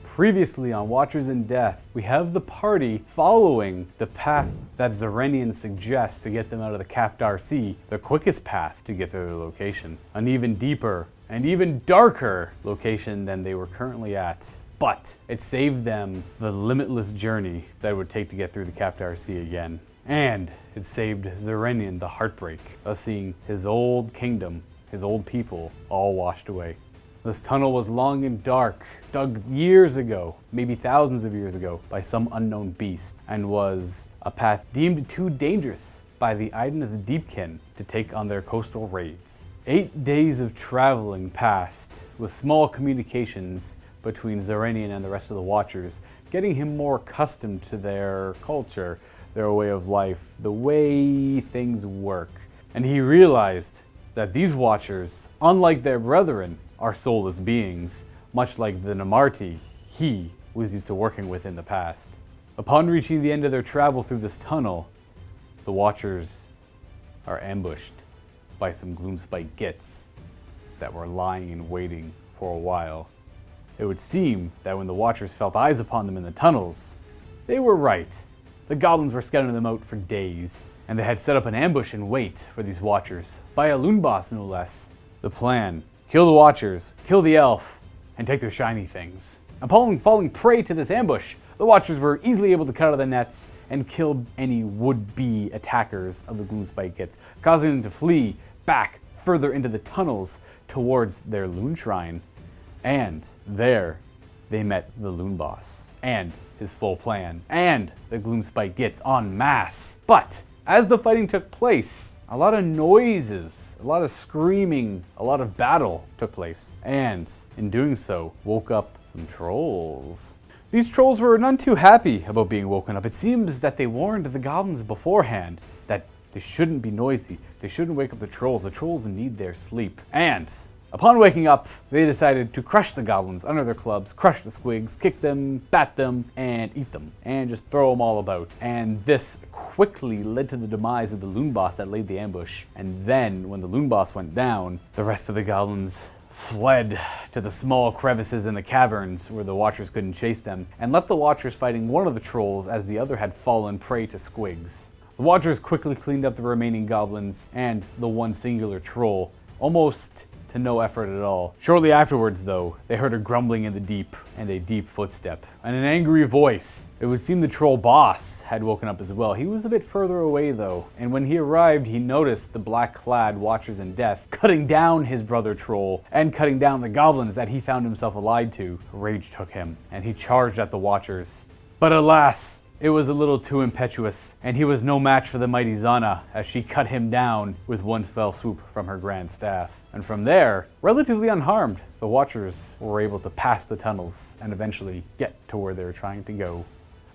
Previously on Watchers in Death, we have the party following the path that Zerenian suggests to get them out of the Kafdar Sea, the quickest path to get to their location. An even deeper and even darker location than they were currently at. But it saved them the limitless journey that it would take to get through the Kafdar Sea again. And it saved Zerenian the heartbreak of seeing his old kingdom, his old people, all washed away. This tunnel was long and dark, dug years ago, maybe thousands of years ago, by some unknown beast, and was a path deemed too dangerous by the Aiden of the Deepkin to take on their coastal raids. 8 days of traveling passed, with small communications between Zerenian and the rest of the Watchers, getting him more accustomed to their culture, their way of life, the way things work. And he realized that these Watchers, unlike their brethren, are soulless beings, much like the Namarti he was used to working with in the past. Upon reaching the end of their travel through this tunnel, the Watchers are ambushed by some Gloomspite Gits that were lying in waiting for a while. It would seem that when the Watchers felt eyes upon them in the tunnels, they were right. The goblins were scouting them out for days, and they had set up an ambush and wait for these Watchers, by a loon boss no less. The plan: kill the Watchers, kill the elf, and take their shiny things. Upon falling prey to this ambush, the Watchers were easily able to cut out the nets and kill any would-be attackers of the Gloomspite Gits, causing them to flee back further into the tunnels towards their loon shrine. And there, they met the loon boss, and his full plan, and the Gloomspite Gits en masse. But as the fighting took place, a lot of noises, a lot of screaming, a lot of battle took place, and in doing so, woke up some trolls. These trolls were none too happy about being woken up. It seems that they warned the goblins beforehand that they shouldn't be noisy, they shouldn't wake up the trolls need their sleep. And upon waking up, they decided to crush the goblins under their clubs, crush the squigs, kick them, bat them, and eat them, and just throw them all about. And this quickly led to the demise of the loon boss that laid the ambush. And then, when the loon boss went down, the rest of the goblins fled to the small crevices in the caverns where the Watchers couldn't chase them, and left the Watchers fighting one of the trolls as the other had fallen prey to squigs. The Watchers quickly cleaned up the remaining goblins and the one singular troll, almost to no effort at all. Shortly afterwards, though, they heard a grumbling in the deep and a deep footstep and an angry voice. It would seem the troll boss had woken up as well. He was a bit further away though, and when he arrived, he noticed the black-clad Watchers in Death cutting down his brother troll and cutting down the goblins that he found himself allied to. Rage took him, and he charged at the Watchers. But alas, it was a little too impetuous, and he was no match for the mighty Zana as she cut him down with one fell swoop from her grand staff. And from there, relatively unharmed, the Watchers were able to pass the tunnels and eventually get to where they were trying to go.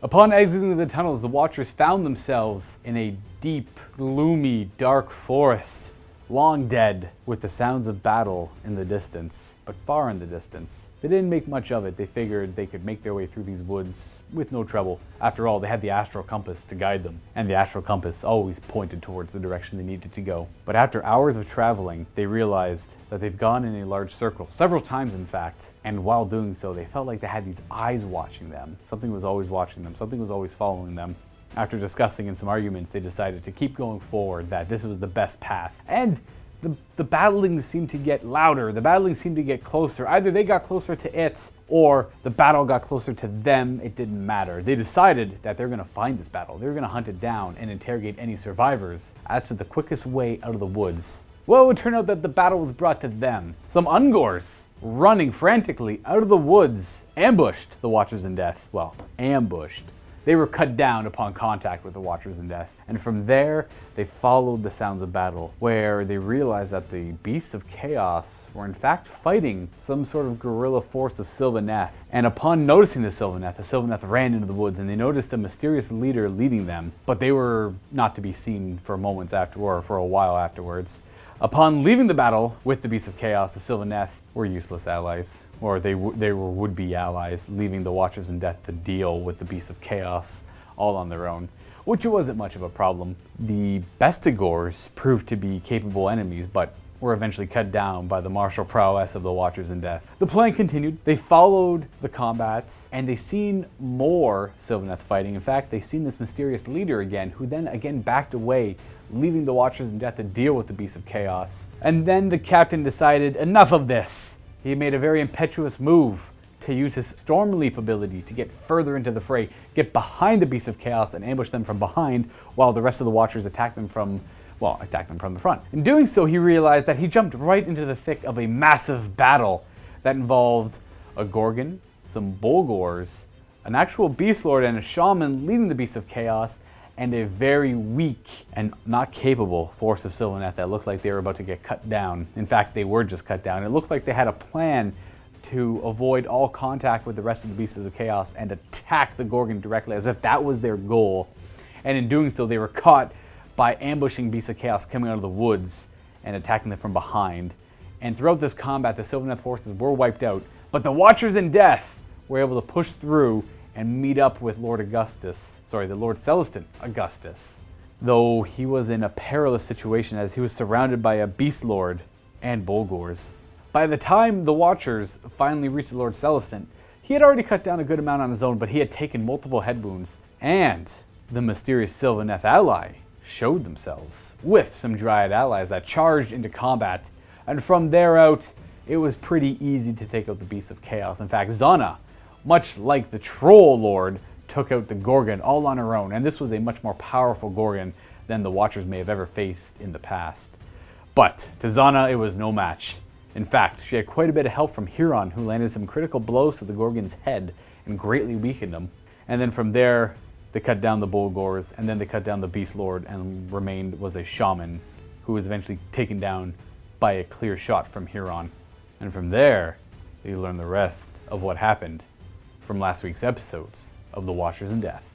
Upon exiting the tunnels, the Watchers found themselves in a deep, gloomy, dark forest, long dead, with the sounds of battle in the distance, but far in the distance. They didn't make much of it. They figured they could make their way through these woods with no trouble. After all, they had the astral compass to guide them, and the astral compass always pointed towards the direction they needed to go. But after hours of traveling, they realized that they've gone in a large circle, several times in fact, and while doing so, they felt like they had these eyes watching them. Something was always watching them, something was always following them. After discussing in some arguments, they decided to keep going forward, that this was the best path. And the battling seemed to get louder, the battling seemed to get closer. Either they got closer to it, or the battle got closer to them. It didn't matter. They decided that they're gonna find this battle. They're gonna hunt it down and interrogate any survivors as to the quickest way out of the woods. Well, it would turn out that the battle was brought to them. Some Ungors, running frantically out of the woods, ambushed the Watchers in Death. Well, ambushed. They were cut down upon contact with the Watchers in Death. And from there, they followed the sounds of battle, where they realized that the Beasts of Chaos were in fact fighting some sort of guerrilla force of Sylvaneth. And upon noticing the Sylvaneth ran into the woods, and they noticed a mysterious leader leading them, but they were not to be seen for moments after, or for a while afterwards. Upon leaving the battle with the Beasts of Chaos, the Sylvaneth were useless allies, or they were would-be allies, leaving the Watchers in Death to deal with the Beasts of Chaos all on their own, which wasn't much of a problem. The Bestigors proved to be capable enemies, but were eventually cut down by the martial prowess of the Watchers in Death. The plan continued. They followed the combats, and they seen more Sylvaneth fighting. In fact, they seen this mysterious leader again, who then again backed away, leaving the Watchers in Death to deal with the Beasts of Chaos. And then the captain decided, enough of this. He made a very impetuous move to use his Storm Leap ability to get further into the fray, get behind the Beasts of Chaos and ambush them from behind, while the rest of the Watchers attacked them from the front. In doing so, he realized that he jumped right into the thick of a massive battle that involved a Gorgon, some Bolgors, an actual Beast Lord and a Shaman leading the Beasts of Chaos, and a very weak and not capable force of Sylvaneth that looked like they were about to get cut down. In fact, they were just cut down. It looked like they had a plan to avoid all contact with the rest of the Beasts of Chaos and attack the Gorgon directly, as if that was their goal. And in doing so, they were caught by ambushing Beasts of Chaos coming out of the woods and attacking them from behind. And throughout this combat, the Sylvaneth forces were wiped out, but the Watchers in Death were able to push through and meet up with the Lord Celestin Augustus, though he was in a perilous situation as he was surrounded by a Beast Lord and Bolgors. By the time the Watchers finally reached the Lord Celestin, he had already cut down a good amount on his own, but he had taken multiple head wounds, and the mysterious Sylvaneth ally showed themselves with some Dryad allies that charged into combat, and from there out, it was pretty easy to take out the Beasts of Chaos. In fact, Zana, much like the Troll Lord, took out the Gorgon all on her own, and this was a much more powerful Gorgon than the Watchers may have ever faced in the past. But to Zana, it was no match. In fact, she had quite a bit of help from Huron, who landed some critical blows to the Gorgon's head and greatly weakened him. And then from there, they cut down the Bolgors, and then they cut down the Beast Lord, and remained was a Shaman, who was eventually taken down by a clear shot from Huron. And from there, you learn the rest of what happened from last week's episodes of The Watchers in Death.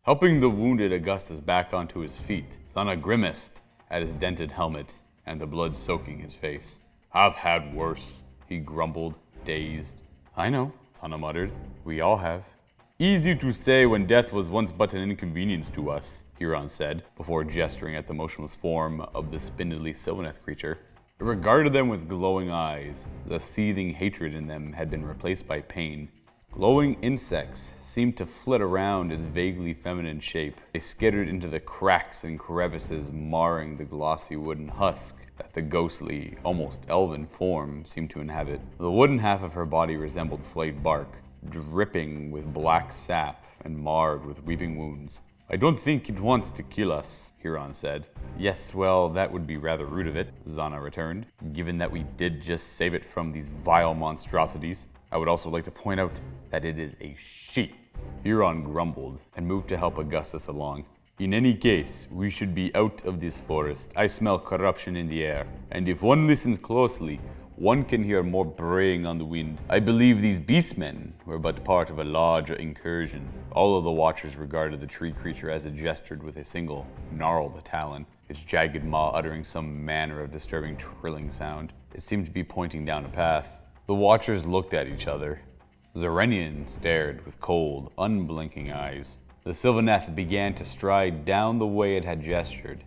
Helping the wounded Augustus back onto his feet, Zana grimaced at his dented helmet and the blood soaking his face. "I've had worse," he grumbled, dazed. "I know," Zana muttered. "We all have." "Easy to say when death was once but an inconvenience to us," Huron said, before gesturing at the motionless form of the spindly Sylvaneth creature. It regarded them with glowing eyes. The seething hatred in them had been replaced by pain. Glowing insects seemed to flit around its vaguely feminine shape. They skittered into the cracks and crevices, marring the glossy wooden husk that the ghostly, almost elven form seemed to inhabit. The wooden half of her body resembled flayed bark, dripping with black sap and marred with weeping wounds. "I don't think it wants to kill us," Huron said. "Yes, well, that would be rather rude of it," Zana returned, "given that we did just save it from these vile monstrosities. I would also like to point out that it is a she." Huron grumbled and moved to help Augustus along. "In any case, we should be out of this forest. I smell corruption in the air, and if one listens closely, one can hear more braying on the wind. I believe these beastmen were but part of a larger incursion." All of the Watchers regarded the tree creature as it gestured with a single, gnarled talon, its jagged maw uttering some manner of disturbing trilling sound. It seemed to be pointing down a path. The Watchers looked at each other. Zerenian stared with cold, unblinking eyes. The Sylvaneth began to stride down the way it had gestured.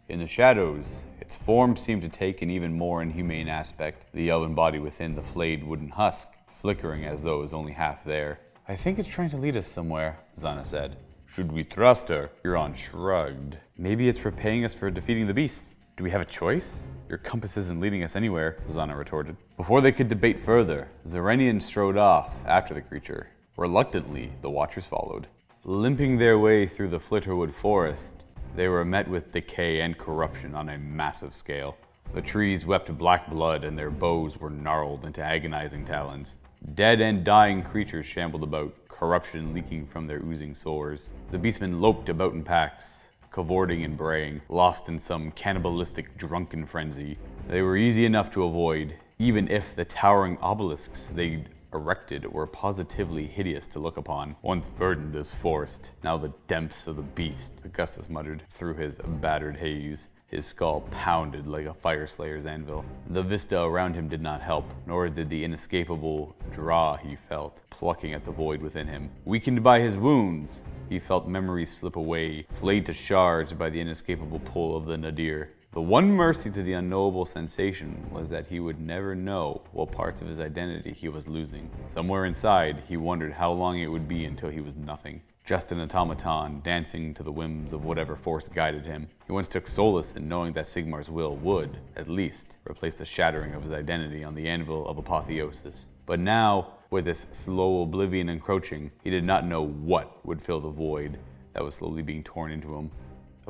In the shadows, its form seemed to take an even more inhumane aspect, the elven body within the flayed wooden husk, flickering as though it was only half there. "I think it's trying to lead us somewhere," Zana said. "Should we trust her?" Huron shrugged. "Maybe it's repaying us for defeating the beasts. Do we have a choice? Your compass isn't leading us anywhere," Zana retorted. Before they could debate further, Zerenian strode off after the creature. Reluctantly, the Watchers followed. Limping their way through the Fliterwood forest, they were met with decay and corruption on a massive scale. The trees wept black blood and their bows were gnarled into agonizing talons. Dead and dying creatures shambled about, corruption leaking from their oozing sores. The beastmen loped about in packs, cavorting and braying, lost in some cannibalistic drunken frenzy. They were easy enough to avoid, even if the towering obelisks they'd erected were positively hideous to look upon. "Once verdant this forest, now the depths of the beast," Augustus muttered through his battered haze. His skull pounded like a fire slayer's anvil. The vista around him did not help, nor did the inescapable draw he felt, plucking at the void within him. Weakened by his wounds, he felt memories slip away, flayed to shards by the inescapable pull of the nadir. The one mercy to the unknowable sensation was that he would never know what parts of his identity he was losing. Somewhere inside, he wondered how long it would be until he was nothing. Just an automaton dancing to the whims of whatever force guided him. He once took solace in knowing that Sigmar's will would, at least, replace the shattering of his identity on the anvil of apotheosis. But now, with this slow oblivion encroaching, he did not know what would fill the void that was slowly being torn into him.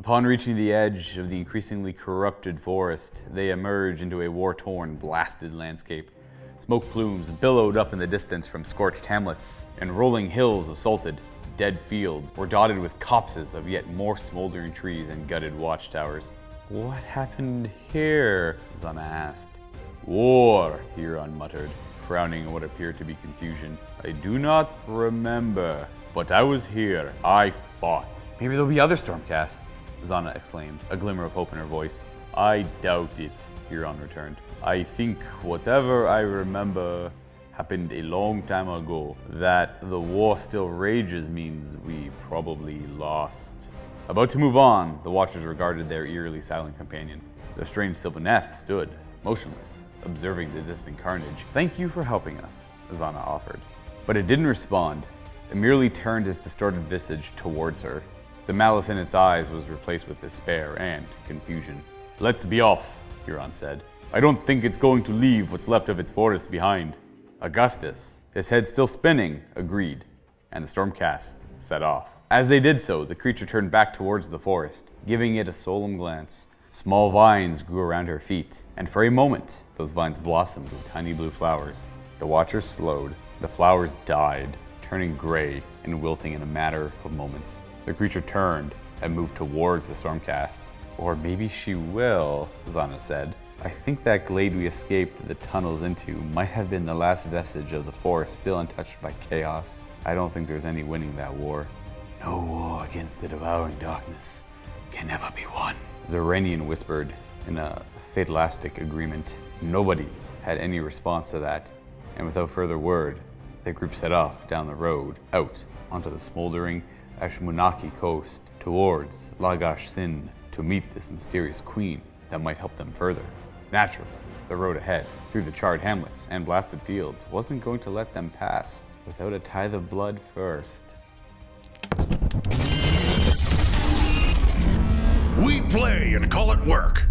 Upon reaching the edge of the increasingly corrupted forest, they emerged into a war-torn, blasted landscape. Smoke plumes billowed up in the distance from scorched hamlets, and rolling hills of salted, dead fields were dotted with copses of yet more smoldering trees and gutted watchtowers. What happened here? Zana asked. War, Huron muttered, frowning in what appeared to be confusion. I do not remember, but I was here. I fought. Maybe there'll be other stormcasts, Zana exclaimed, a glimmer of hope in her voice. I doubt it, Huron returned. I think whatever I remember happened a long time ago. That the war still rages means we probably lost. About to move on, the Watchers regarded their eerily silent companion. The strange Sylvaneth stood, motionless, observing the distant carnage. Thank you for helping us, Zana offered. But it didn't respond. It merely turned its distorted visage towards her. The malice in its eyes was replaced with despair and confusion. Let's be off, Huron said. I don't think it's going to leave what's left of its forest behind. Augustus, his head still spinning, agreed, and the stormcast set off. As they did so, the creature turned back towards the forest, giving it a solemn glance. Small vines grew around her feet, and for a moment, those vines blossomed with tiny blue flowers. The Watchers slowed. The flowers died, turning gray and wilting in a matter of moments. The creature turned and moved towards the stormcast. Or maybe she will, Zana said. I think that glade we escaped the tunnels into might have been the last vestige of the forest still untouched by chaos. I don't think there's any winning that war. No war against the devouring darkness can never be won, Zarenian whispered in a fatalistic agreement. Nobody had any response to that, and without further word, the group set off down the road, out onto the smoldering Ashmunaki coast, towards Lagash-Sin, to meet this mysterious queen that might help them further. Naturally, the road ahead, through the charred hamlets and blasted fields, wasn't going to let them pass without a tithe of blood first. We play and call it work.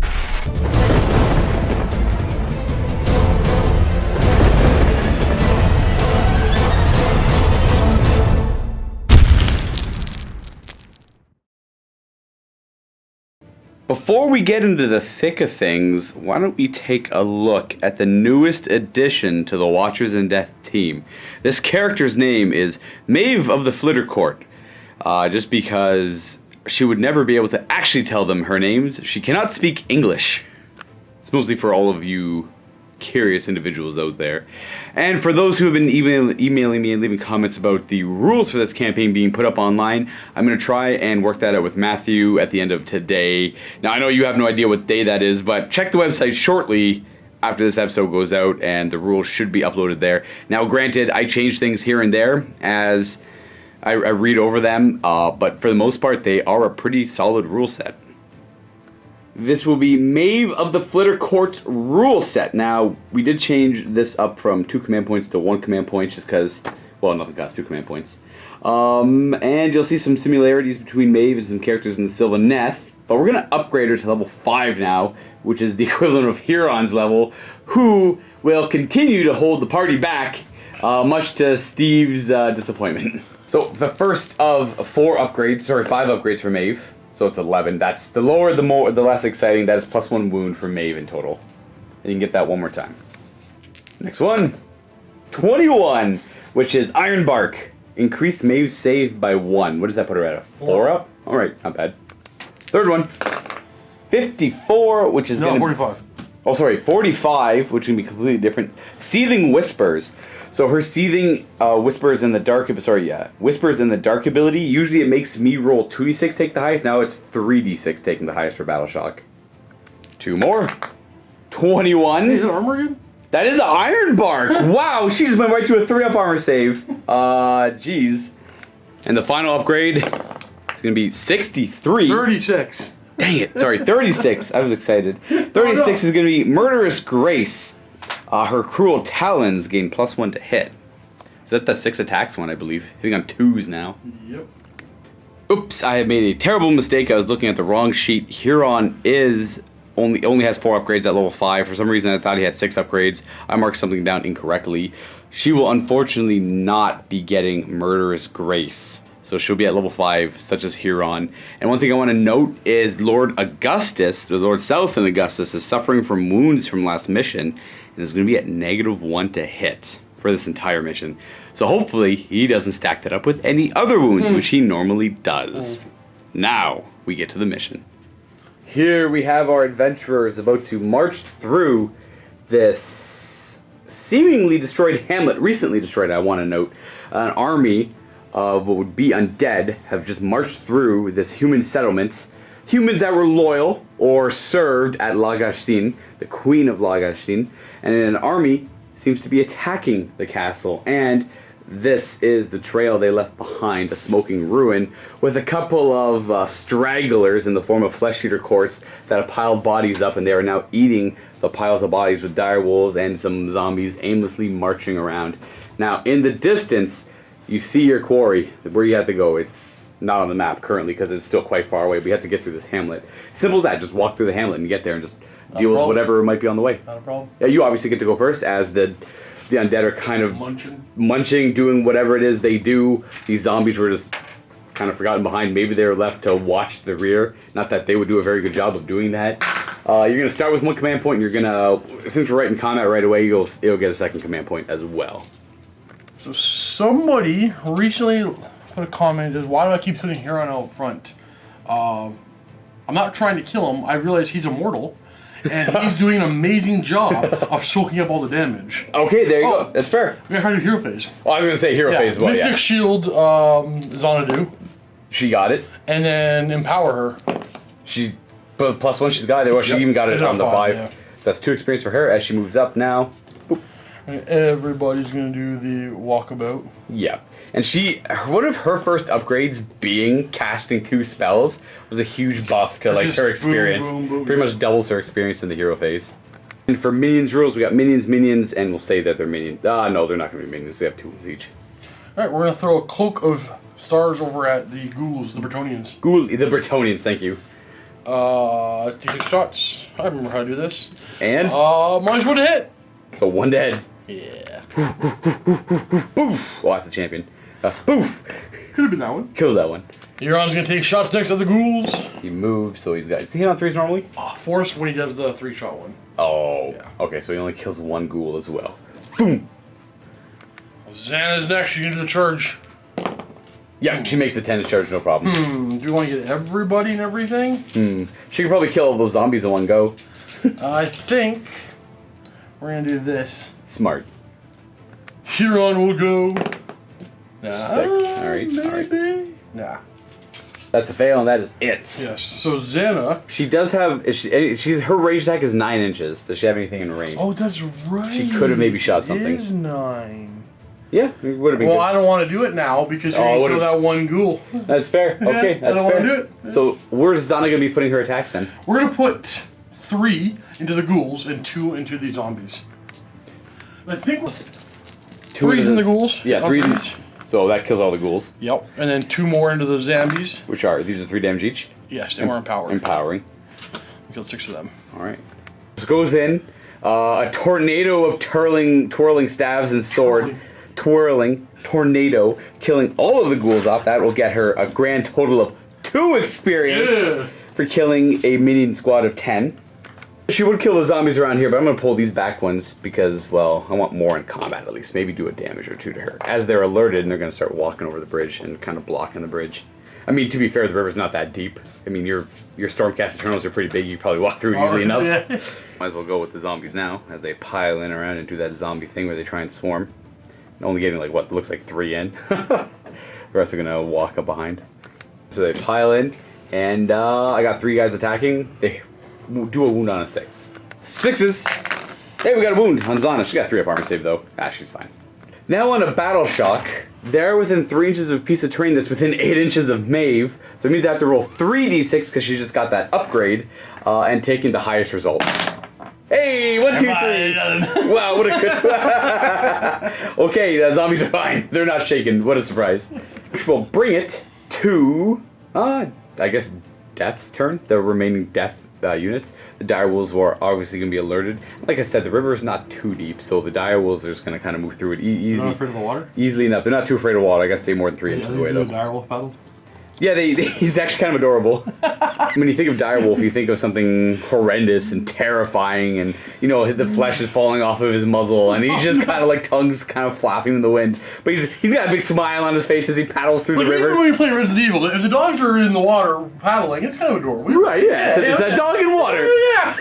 Before we get into the thick of things, why don't we take a look at the newest addition to the Watchers in Death team. This character's name is Mhaive of the Flitercourt, just because she would never be able to actually tell them her names. She cannot speak English. It's mostly for all of you curious individuals out there. And for those who have been emailing me and leaving comments about the rules for this campaign being put up online, I'm going to try and work that out with Matthew at the end of today. Now, I know you have no idea what day that is, but check the website shortly after this episode goes out, and the rules should be uploaded there. Now, granted, I change things here and there as I read over them, but for the most part, they are a pretty solid rule set. This will be Mhaive of the Flitercourt's rule set. Now, we did change this up from 2 command points to 1 command point just because, well, nothing costs 2 command points. And you'll see some similarities between Mhaive and some characters in the Sylvaneth, but we're going to upgrade her to level 5 now, which is the equivalent of Huron's level, who will continue to hold the party back, much to Steve's disappointment. So, the first of 5 upgrades for Mhaive. So it's 11. That's the lower, the less exciting. That is +1 wound for Mhaive in total. And you can get that one more time. Next one. 21, which is Iron Bark. Increased Mhaive's save by 1. What does that put her at? A 4 up? Alright, not bad. Third one. 54, which is 45. Oh, sorry, 45, which is going to be completely different. Seething Whispers. So her Seething Whispers in the Dark ability, usually it makes me roll 2d6 take the highest. Now it's 3d6 taking the highest for Battle Shock. 2 more. 21. Is it armor again? That is an Iron Bark. Wow, she just went right to a 3-up armor save. Jeez. And the final upgrade is going to be 63. 36. Dang it. Sorry, 36. I was excited. 36 is going to be Murderous Grace. Her Cruel Talons gain +1 to hit. Is that the 6 attacks one, I believe? Hitting on 2s now. Yep. Oops, I have made a terrible mistake. I was looking at the wrong sheet. Huron is only has 4 upgrades at level 5. For some reason, I thought he had 6 upgrades. I marked something down incorrectly. She will unfortunately not be getting Murderous Grace. So she'll be at level 5, such as Huron. And one thing I want to note is Lord Augustus, or Lord Celestin Augustus, is suffering from wounds from last mission, and is going to be at -1 to hit for this entire mission. So hopefully he doesn't stack that up with any other wounds, which he normally does. Now we get to the mission. Here we have our adventurers about to march through this seemingly destroyed hamlet, recently destroyed, I want to note. An army of what would be undead have just marched through this human settlement. Humans that were loyal or served at Lagash-Sin, the queen of Lagash-Sin, and an army seems to be attacking the castle. And this is the trail they left behind, a smoking ruin, with a couple of stragglers in the form of flesh-eater courts that have piled bodies up, and they are now eating the piles of bodies with dire wolves and some zombies aimlessly marching around. Now, in the distance, you see your quarry, where you have to go. It's not on the map currently because it's still quite far away, but you have to get through this hamlet. Simple as that, just walk through the hamlet and get there and just deal with whatever might be on the way. Not a problem. Yeah, you obviously get to go first, as the undead are kind of munching, doing whatever it is they do. These zombies were just kind of forgotten behind. Maybe they were left to watch the rear. Not that they would do a very good job of doing that. You're going to start with 1 command point, and you're going to, since we're right in combat right away, it'll get a 2nd command point as well. So somebody recently put a comment, is why do I keep sitting here on out front? I'm not trying to kill him. I realize he's immortal, and he's doing an amazing job of soaking up all the damage. Okay, there you go. That's fair. We're going to do hero phase. Well, I was going to say hero phase as well, Mystic yeah. Shield, Xanadu. She got it. And then empower her. She's +1, she's got it. Well, she even got it on the 5. Yeah. So that's 2 experience for her as she moves up now. And everybody's going to do the walkabout. Yeah. And one of her first upgrades being casting 2 spells was a huge buff to like just her experience. boom, boom, boom. Pretty much doubles her experience in the hero phase. And for minions rules, we got minions, and we'll say that they're minions. No, they're not going to be minions. They have 2 wounds each. Alright, we're going to throw a cloak of stars over at the ghouls, the Bretonians. The Bretonians, thank you. Let's take 6 shots. I remember how to do this. And? -1 to hit. So 1 dead. Yeah. Boof! Well, that's the champion. Boof! Could have been that one. Kills that one. Euron's going to take shots next at the ghouls. He moves, so he's got... Is he hit on 3s normally? Force when he does the 3-shot one. Oh. Yeah. Okay, so he only kills 1 ghoul as well. Boom! Xana's next. She's going to do the charge. Yeah, she makes a 10 to charge, no problem. Do you want to get everybody and everything? She could probably kill all those zombies in one go. I think we're going to do this. Smart. Huron will go. Nah. 6. Alright, alright. Maybe. Nah. That's a fail, and that is it. Yes. So Xana. She does have... her range attack is 9 inches. Does she have anything in range? Oh, that's right. She could have maybe shot something. It is 9. Yeah, it would have been Well, good. I don't want to do it now because you're going to kill that 1 ghoul. That's fair. Okay, I that's don't fair. wanna do it. So, where's Zana going to be putting her attacks then? We're going to put 3 into the ghouls and 2 into the zombies. I think 3's in the ghouls. Yeah, 3. So that kills all the ghouls. Yep. And then 2 more into the zombies. Which are, these are 3 damage each? Yes, and we're empowering. Empowering. We killed 6 of them. Alright. This goes in. A tornado of twirling staves and sword. Twirling tornado, killing all of the ghouls off. That will get her a grand total of 2 experience for killing a minion squad of 10. She would kill the zombies around here, but I'm going to pull these back ones because, well, I want more in combat at least. Maybe do a damage or 2 to her. As they're alerted, and they're going to start walking over the bridge and kind of blocking the bridge. I mean, to be fair, the river's not that deep. I mean, your Stormcast Eternals are pretty big. You probably walk through easily enough. Yeah. Might as well go with the zombies now, as they pile in around and do that zombie thing where they try and swarm. Only getting like what looks like 3 in. The rest are gonna walk up behind. So they pile in, and I got 3 guys attacking. They do a wound on a 6. 6s. Hey, we got a wound on Zana. She got 3 up armor save though. Ah, she's fine. Now on a battle shock, They're within 3 inches of a piece of terrain that's within 8 inches of Mhaive. So it means I have to roll 3d6 because she just got that upgrade and taking the highest result. Hey, 1, 2, 3. Wow, what a good... Okay, the zombies are fine. They're not shaken. What a surprise. Which will bring it to, I guess, Death's turn. The remaining Death units. The dire wolves were obviously going to be alerted. Like I said, the river is not too deep, so the dire wolves are just going to kind of move through it easily. They're not afraid of the water? Easily enough. They're not too afraid of water. I guess stay more than 3 inches away, though. A dire wolf battle? Yeah, he's actually kind of adorable. When you think of direwolf, you think of something horrendous and terrifying, and you know the flesh is falling off of his muzzle, and he's just kind of like tongues kind of flapping in the wind. But he's got a big smile on his face as he paddles through the river. Even when you play Resident Evil, if the dogs are in the water paddling, it's kind of adorable. Right? Yeah, it's a dog in water. Yeah.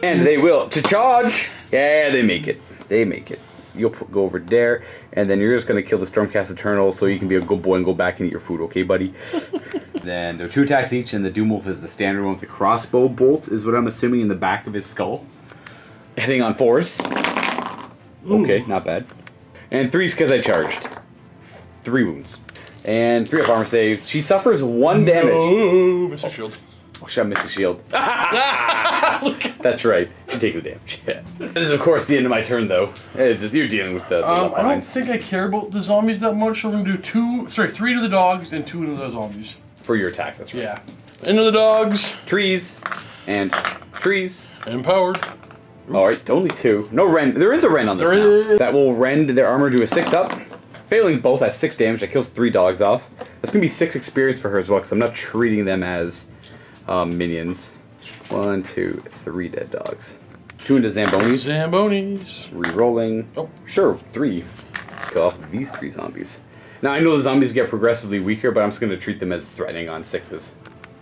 And they will to charge. Yeah, they make it. They make it. You'll go over there, and then you're just going to kill the Stormcast Eternal so you can be a good boy and go back and eat your food, okay, buddy? Then there are 2 attacks each, and the Doomwolf is the standard one with the crossbow bolt, is what I'm assuming, in the back of his skull. Hitting on 4s. Okay, not bad. And 3s because I charged. 3 wounds. And 3 up armor saves. She suffers 1 damage. Oh, Mr. Shield. Oh, shit, I'm missing shield. That's right. She takes a damage. Yeah. That is, of course, the end of my turn, though. It's just you're dealing with the I don't think I care about the zombies that much. So we're gonna do 3 to the dogs and 2 to the zombies. For your attacks, that's right. Yeah. Into the dogs. Trees. And trees. Empowered. Alright, only 2. No rend. There is a rend on this now. That will rend their armor to a 6 up. Failing both, that's 6 damage. That kills 3 dogs off. That's going to be 6 experience for her as well, because I'm not treating them as minions. 1, 2, 3 dead dogs. 2 into Zambonis. Zambonis. Rerolling. Oh. Sure, 3. Kill off these 3 zombies. Now, I know the zombies get progressively weaker, but I'm just going to treat them as threatening on 6s.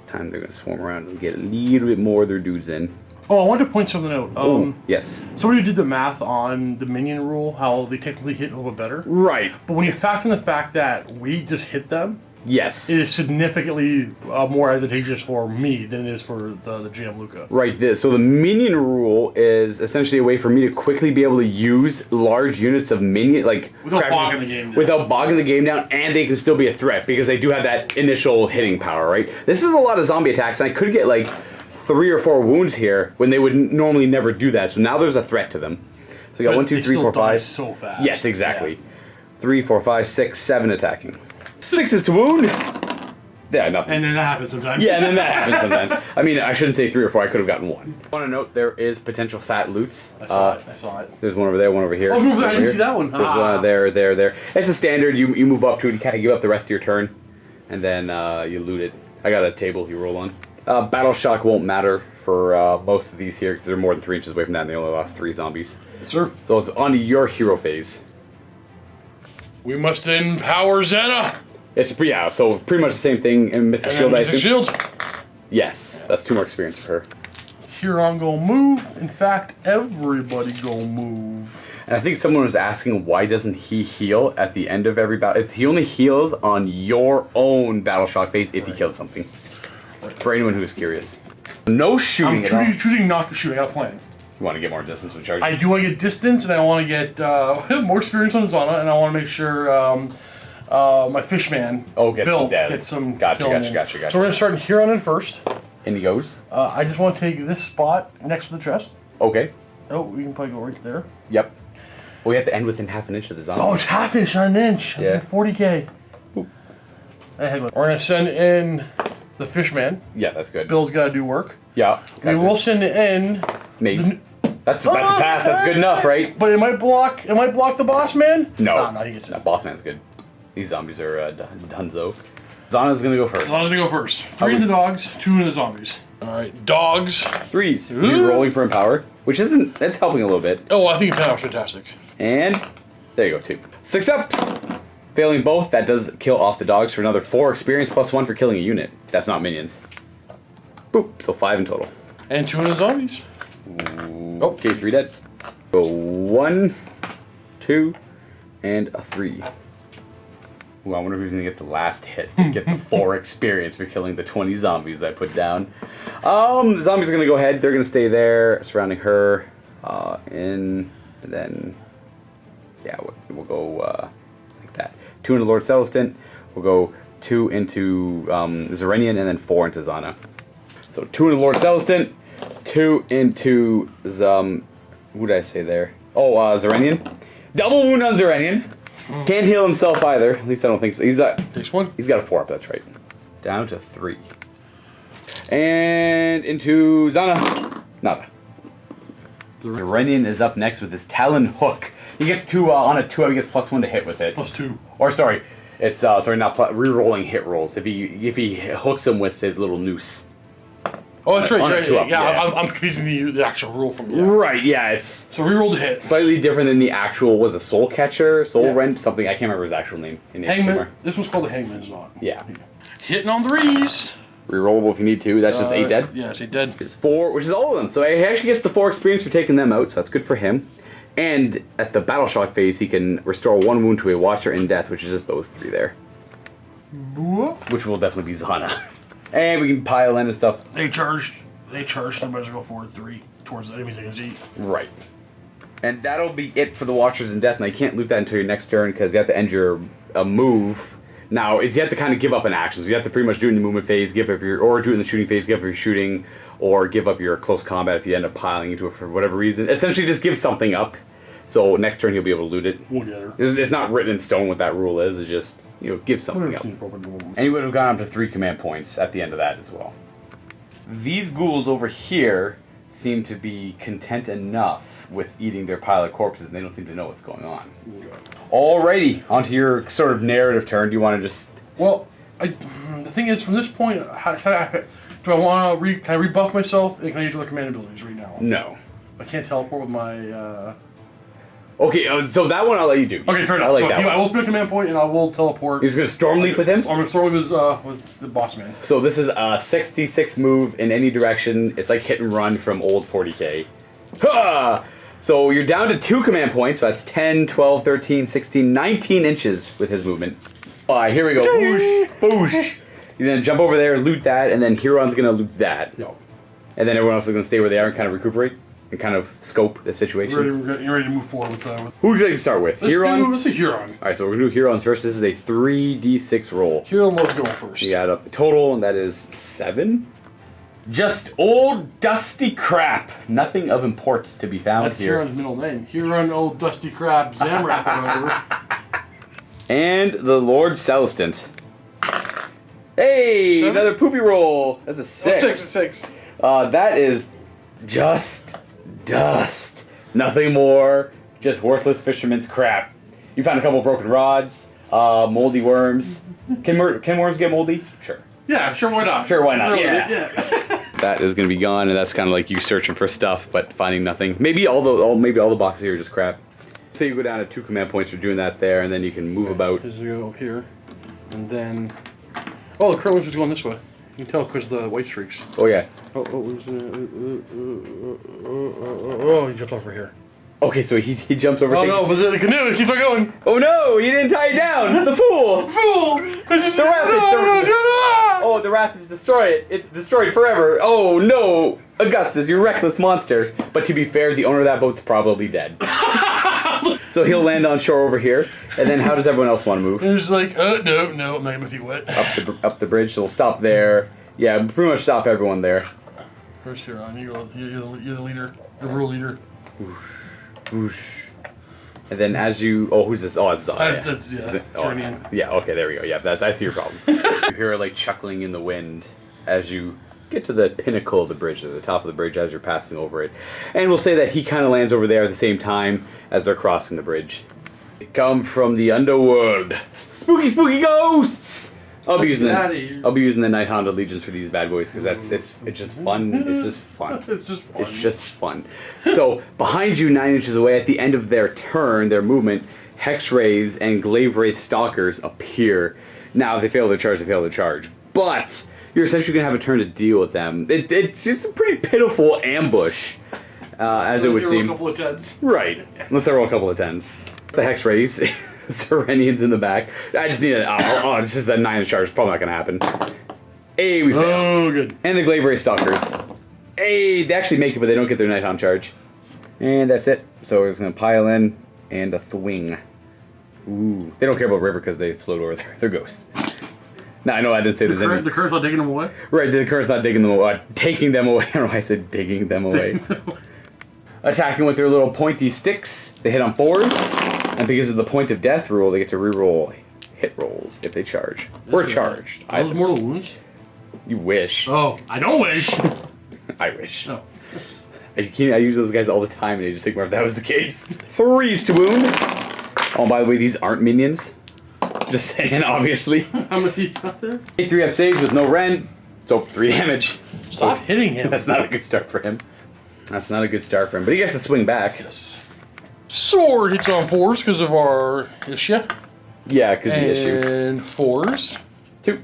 Time they're going to swarm around and get a little bit more of their dudes in. Oh, I wanted to point something out. Yes. Somebody did the math on the minion rule, how they technically hit a little bit better. Right. But when you factor in the fact that we just hit them, Yes. it is significantly more advantageous for me than it is for the GM Luca. Right. So the minion rule is essentially a way for me to quickly be able to use large units of minion, like Without bogging the game down. Without bogging the game down, and they can still be a threat because they do have that initial hitting power. Right. This is a lot of zombie attacks, and I could get like 3 or 4 wounds here when they would normally never do that. So now there's a threat to them. So we got 1, 2, 3, 4, 5. So fast. Yes, exactly. 3, 4, 5, 6, 7 attacking. 6 is to wound. Yeah, nothing. And then that happens sometimes. Yeah, and then that happens sometimes. I mean, I shouldn't say 3 or 4. I could have gotten 1. I want to note there is potential fat loots. I saw it. There's one over there, one over here. Oh, over there. I didn't see that one. There's there. It's a standard. You move up to it and kind of give up the rest of your turn, and then you loot it. I got a table you roll on. Battle shock won't matter for most of these here because they're more than 3 inches away from that, and they only lost 3 zombies. Yes, sir. So it's on to your hero phase. We must empower Xena. It's so pretty much the same thing in Mystic Shield. Mystic Shield. Yes, that's 2 more experience for her. Huron go move. In fact, everybody go move. And I think someone was asking why doesn't he heal at the end of every battle? He only heals on your own battle shock phase if he kills something. For anyone who is curious. No shooting at all. I'm choosing not to shoot. I got a plan. You want to get more distance with charge? I do want to get distance, and I want to get more experience on Zana, and I want to make sure my fishman Bill gets some. Gotcha. So we're going to start Huron in first. And he goes. I just want to take this spot next to the chest. Okay. Oh, we can probably go right there. Yep. We have to end within half an inch of the zombie. Oh, it's half inch, not an inch. Yeah. 40k. We're going to send in the fishman. Yeah, that's good. Bill's got to do work. Yeah. We will send in. Maybe. That's a pass. That's good enough, right? But it might block. It might block the boss man. No. No, he gets it. No, boss man's good. These zombies are dunzo. Zana's gonna go first. Zana's gonna go first. 3 in the dogs, 2 in the zombies. All right, dogs. 3s. He's rolling for empower, which isn't. That's helping a little bit. Oh, I think empower's fantastic. And there you go, 2. 6 ups. Failing both, that does kill off the dogs for another 4 experience plus 1 for killing a unit. That's not minions. Boop. So 5 in total. And 2 in the zombies. Oh, okay, 3 dead. Go 1, 2, and a 3. Ooh, I wonder who's gonna get the last hit to get the 4 experience for killing the 20 zombies I put down. The zombies are gonna go ahead. They're gonna stay there, surrounding her. And then, yeah, we'll go like that. 2 into Lord Celestant. We'll go 2 into Zerenian, and then 4 into Zana. So 2 into Lord Celestant, 2 into who did I say there? Oh, Zerenian. Double wound on Zerenian. Can't heal himself either. At least I don't think so. Takes 1. He's got a 4 up. That's right. Down to 3. And into Zana. Nada. Zerenian is up next with his Talon Hook. He gets 2 on a 2 up. He gets +1 to hit with it. +2. Or sorry, it's not re-rolling hit rolls. If he hooks him with his little noose. Oh, that's right. On a Right, 2 up, yeah, yeah. I'm confusing the actual rule from Right. Yeah. It's So reroll the hit. slightly different than the actual. Was a Soul Catcher, Soul Yeah. Rend, something I can't remember his actual name in the Hangman. This one's called the Hangman's Knot. Yeah. Hitting on 3s. Rerollable if you need to. That's just 8 dead. Yeah, it's 8 dead. It's 4, which is all of them. So he actually gets the 4 experience for taking them out, so that's good for him. And at the Battle Shock phase, he can restore 1 wound to a Watcher in death, which is just those 3 there. Which will definitely be Zana. And we can pile in and stuff. They charged. So might as well go forward 3 towards the enemies they can see. Right. And that'll be it for the Watchers in Death. Now you can't loot that until your next turn because you have to end your move. Now you have to kind of give up an action. So you have to pretty much do it in the movement phase, give up or do it in the shooting phase, give up your shooting, or give up your close combat if you end up piling into it for whatever reason. Essentially, just give something up. So next turn he'll be able to loot it. Whatever. It's not written in stone what that rule is. It's just give something up. And he would have gone up to 3 command points at the end of that as well. These ghouls over here seem to be content enough with eating their pile of corpses, and they don't seem to know what's going on. Alrighty, onto your sort of narrative turn. Do you want to just... Well, the thing is, from this point, do I want to can I rebuff myself, and can I use other command abilities right now? No. I can't teleport with my... Okay, so that one I'll let you do. Okay, fair enough. I like So that I one. will spend a command point, and I will teleport. He's going to Storm Leap with him? I'm going to Storm Leap with the boss man. So this is a 66 move in any direction. It's like hit and run from old 40k. Ha! So you're down to 2 command points. So that's 10, 12, 13, 16, 19 inches with his movement. Alright, here we go. Boosh! Boosh! He's going to jump over there, loot that, and then Huron's going to loot that. No. And then everyone else is going to stay where they are and kind of recuperate and kind of scope the situation. You're ready to move forward with... Who would you like to start with? Huron? Let's do Huron. Alright, so we're going to do Hurons first. This is a 3d6 roll. Huron loves going first. You add up the total, and that is 7. Just old dusty crap. Nothing of import to be found That's here. Huron's middle name. Huron, old dusty crab, Zamrak or whatever. And the Lord Celestant. Hey, 7? another poopy roll. That's a 6. 6. That is just dust. Nothing more. Just worthless fisherman's crap. You found a couple broken rods, moldy worms. Can worms get moldy? Sure. Yeah, sure, why not? Sure, why not? Really, Yeah. That is going to be gone, and that's kind of like you searching for stuff but finding nothing. Maybe all the boxes here are just crap. So you go down to 2 command points for doing that there, and then you can move about. Just go here, and then... Oh, the curling is going this way. You can tell because the white streaks. Oh yeah. Oh, he jumped over here. Okay, so he jumps over. Oh no, but the canoe keeps on going. Oh no, you didn't tie it down. The fool. Fool! The rapids. Oh, the rapids destroy it. It's destroyed forever. Oh no, Augustus, you reckless monster. But to be fair, the owner of that boat's probably dead. So he'll land on shore over here, and then how does everyone else want to move? And he's like, no, I'm not gonna be wet. Up the bridge. So we'll stop there. Yeah, pretty much stop everyone there. Where's Huron? You're the leader. The real leader. Whoosh. And then as you... Oh, who's this? Oh, it's Zana. That's Zana. Yeah, okay, there we go. Yeah, I see your problem. You hear like chuckling in the wind as you get to the pinnacle of the bridge, at the top of the bridge as you're passing over it. And we'll say that he kind of lands over there at the same time as they're crossing the bridge. They come from the underworld. Spooky, spooky ghosts! I'll be using the Night Hound Legions for these bad boys because it's just fun. It's just fun. It's just fun. It's just fun. So behind you, 9 inches away, at the end of their turn, their movement, Hex Wraiths and Glaive Wraith Stalkers appear. Now, if they fail their charge, they fail their charge. But you're essentially going to have a turn to deal with them. It's a pretty pitiful ambush, as it would seem. A couple of 10s. Right. Unless they roll a couple of 10s. The Hex Wraiths. Serenians in the back. I just need it's just that 9 charge. It's probably not going to happen. Hey, we failed. Oh, good. And the Glaive Wraith Stalkers. Hey, they actually make it, but they don't get their Nighthawk charge. And that's it. So we're just going to pile in and a thwing. Ooh. They don't care about river because they float over there. They're ghosts. Now, I know I didn't say there's any... The current's not taking them away? Right, the current's not digging them away. Taking them away. I don't know why I said digging them away. Attacking with their little pointy sticks. They hit on 4s. And because of the point of death rule, they get to reroll hit rolls if they charge. Or charged. Are those mortal wounds? You wish. Oh, I don't wish. I wish. Oh. I use those guys all the time, and I just think more if that was the case. 3s to wound. Oh, by the way, these aren't minions. Just saying, obviously. How many you got there? 3 up saves with no rend, so 3 damage. Stop hitting him. That's not a good start for him. That's not a good start for him, but he gets to swing back. Yes. Sword hits on 4s because of our issue. Yeah, because the issue. And 4s. 2.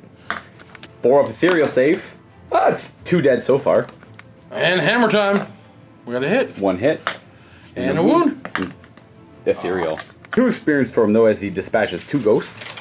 4 up ethereal save. Oh, it's 2 dead so far. And hammer time. We got a hit. 1 hit. And a wound. Ethereal. 2 experience for him, though, as he dispatches 2 ghosts.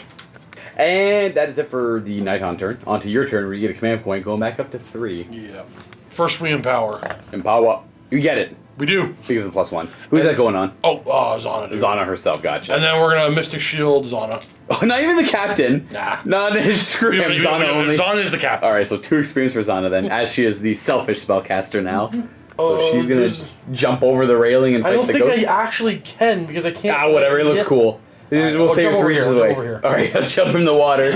And that is it for the Nighthaunt turn. On to your turn, where you get a command point, going back up to 3. Yeah. First we empower. Empower. You get it, We do. because of the +1. Who's that going on? Oh, Zana. Dude. Zana herself, gotcha. And then we're gonna Mystic Shield Zana. Oh, not even the captain. Nah. No, screw him. Zana only. Zana is the captain. Alright, so 2 experience for Zana then, as she is the selfish spellcaster now. So she's gonna jump over the railing and fight I don't the think ghost. I actually can because I can't. Ah, whatever, it looks cool. We'll save it 3 inches away. Alright, I'll jump in the water.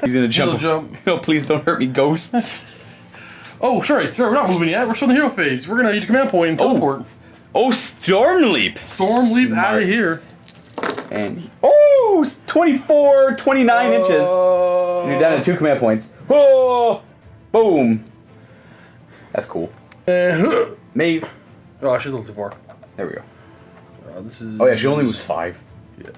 He's gonna jump. No, please don't hurt me, ghosts. Oh, sorry, we're not moving yet. We're still in the hero phase. We're gonna use command point and teleport. Oh, Storm Leap. Storm Leap out of here. And 24, 29 inches. And you're down to 2 command points. Oh, boom. That's cool. Mhaive. Oh, she's a little too far. There we go. This is. Oh yeah, she only moves 5. Yeah.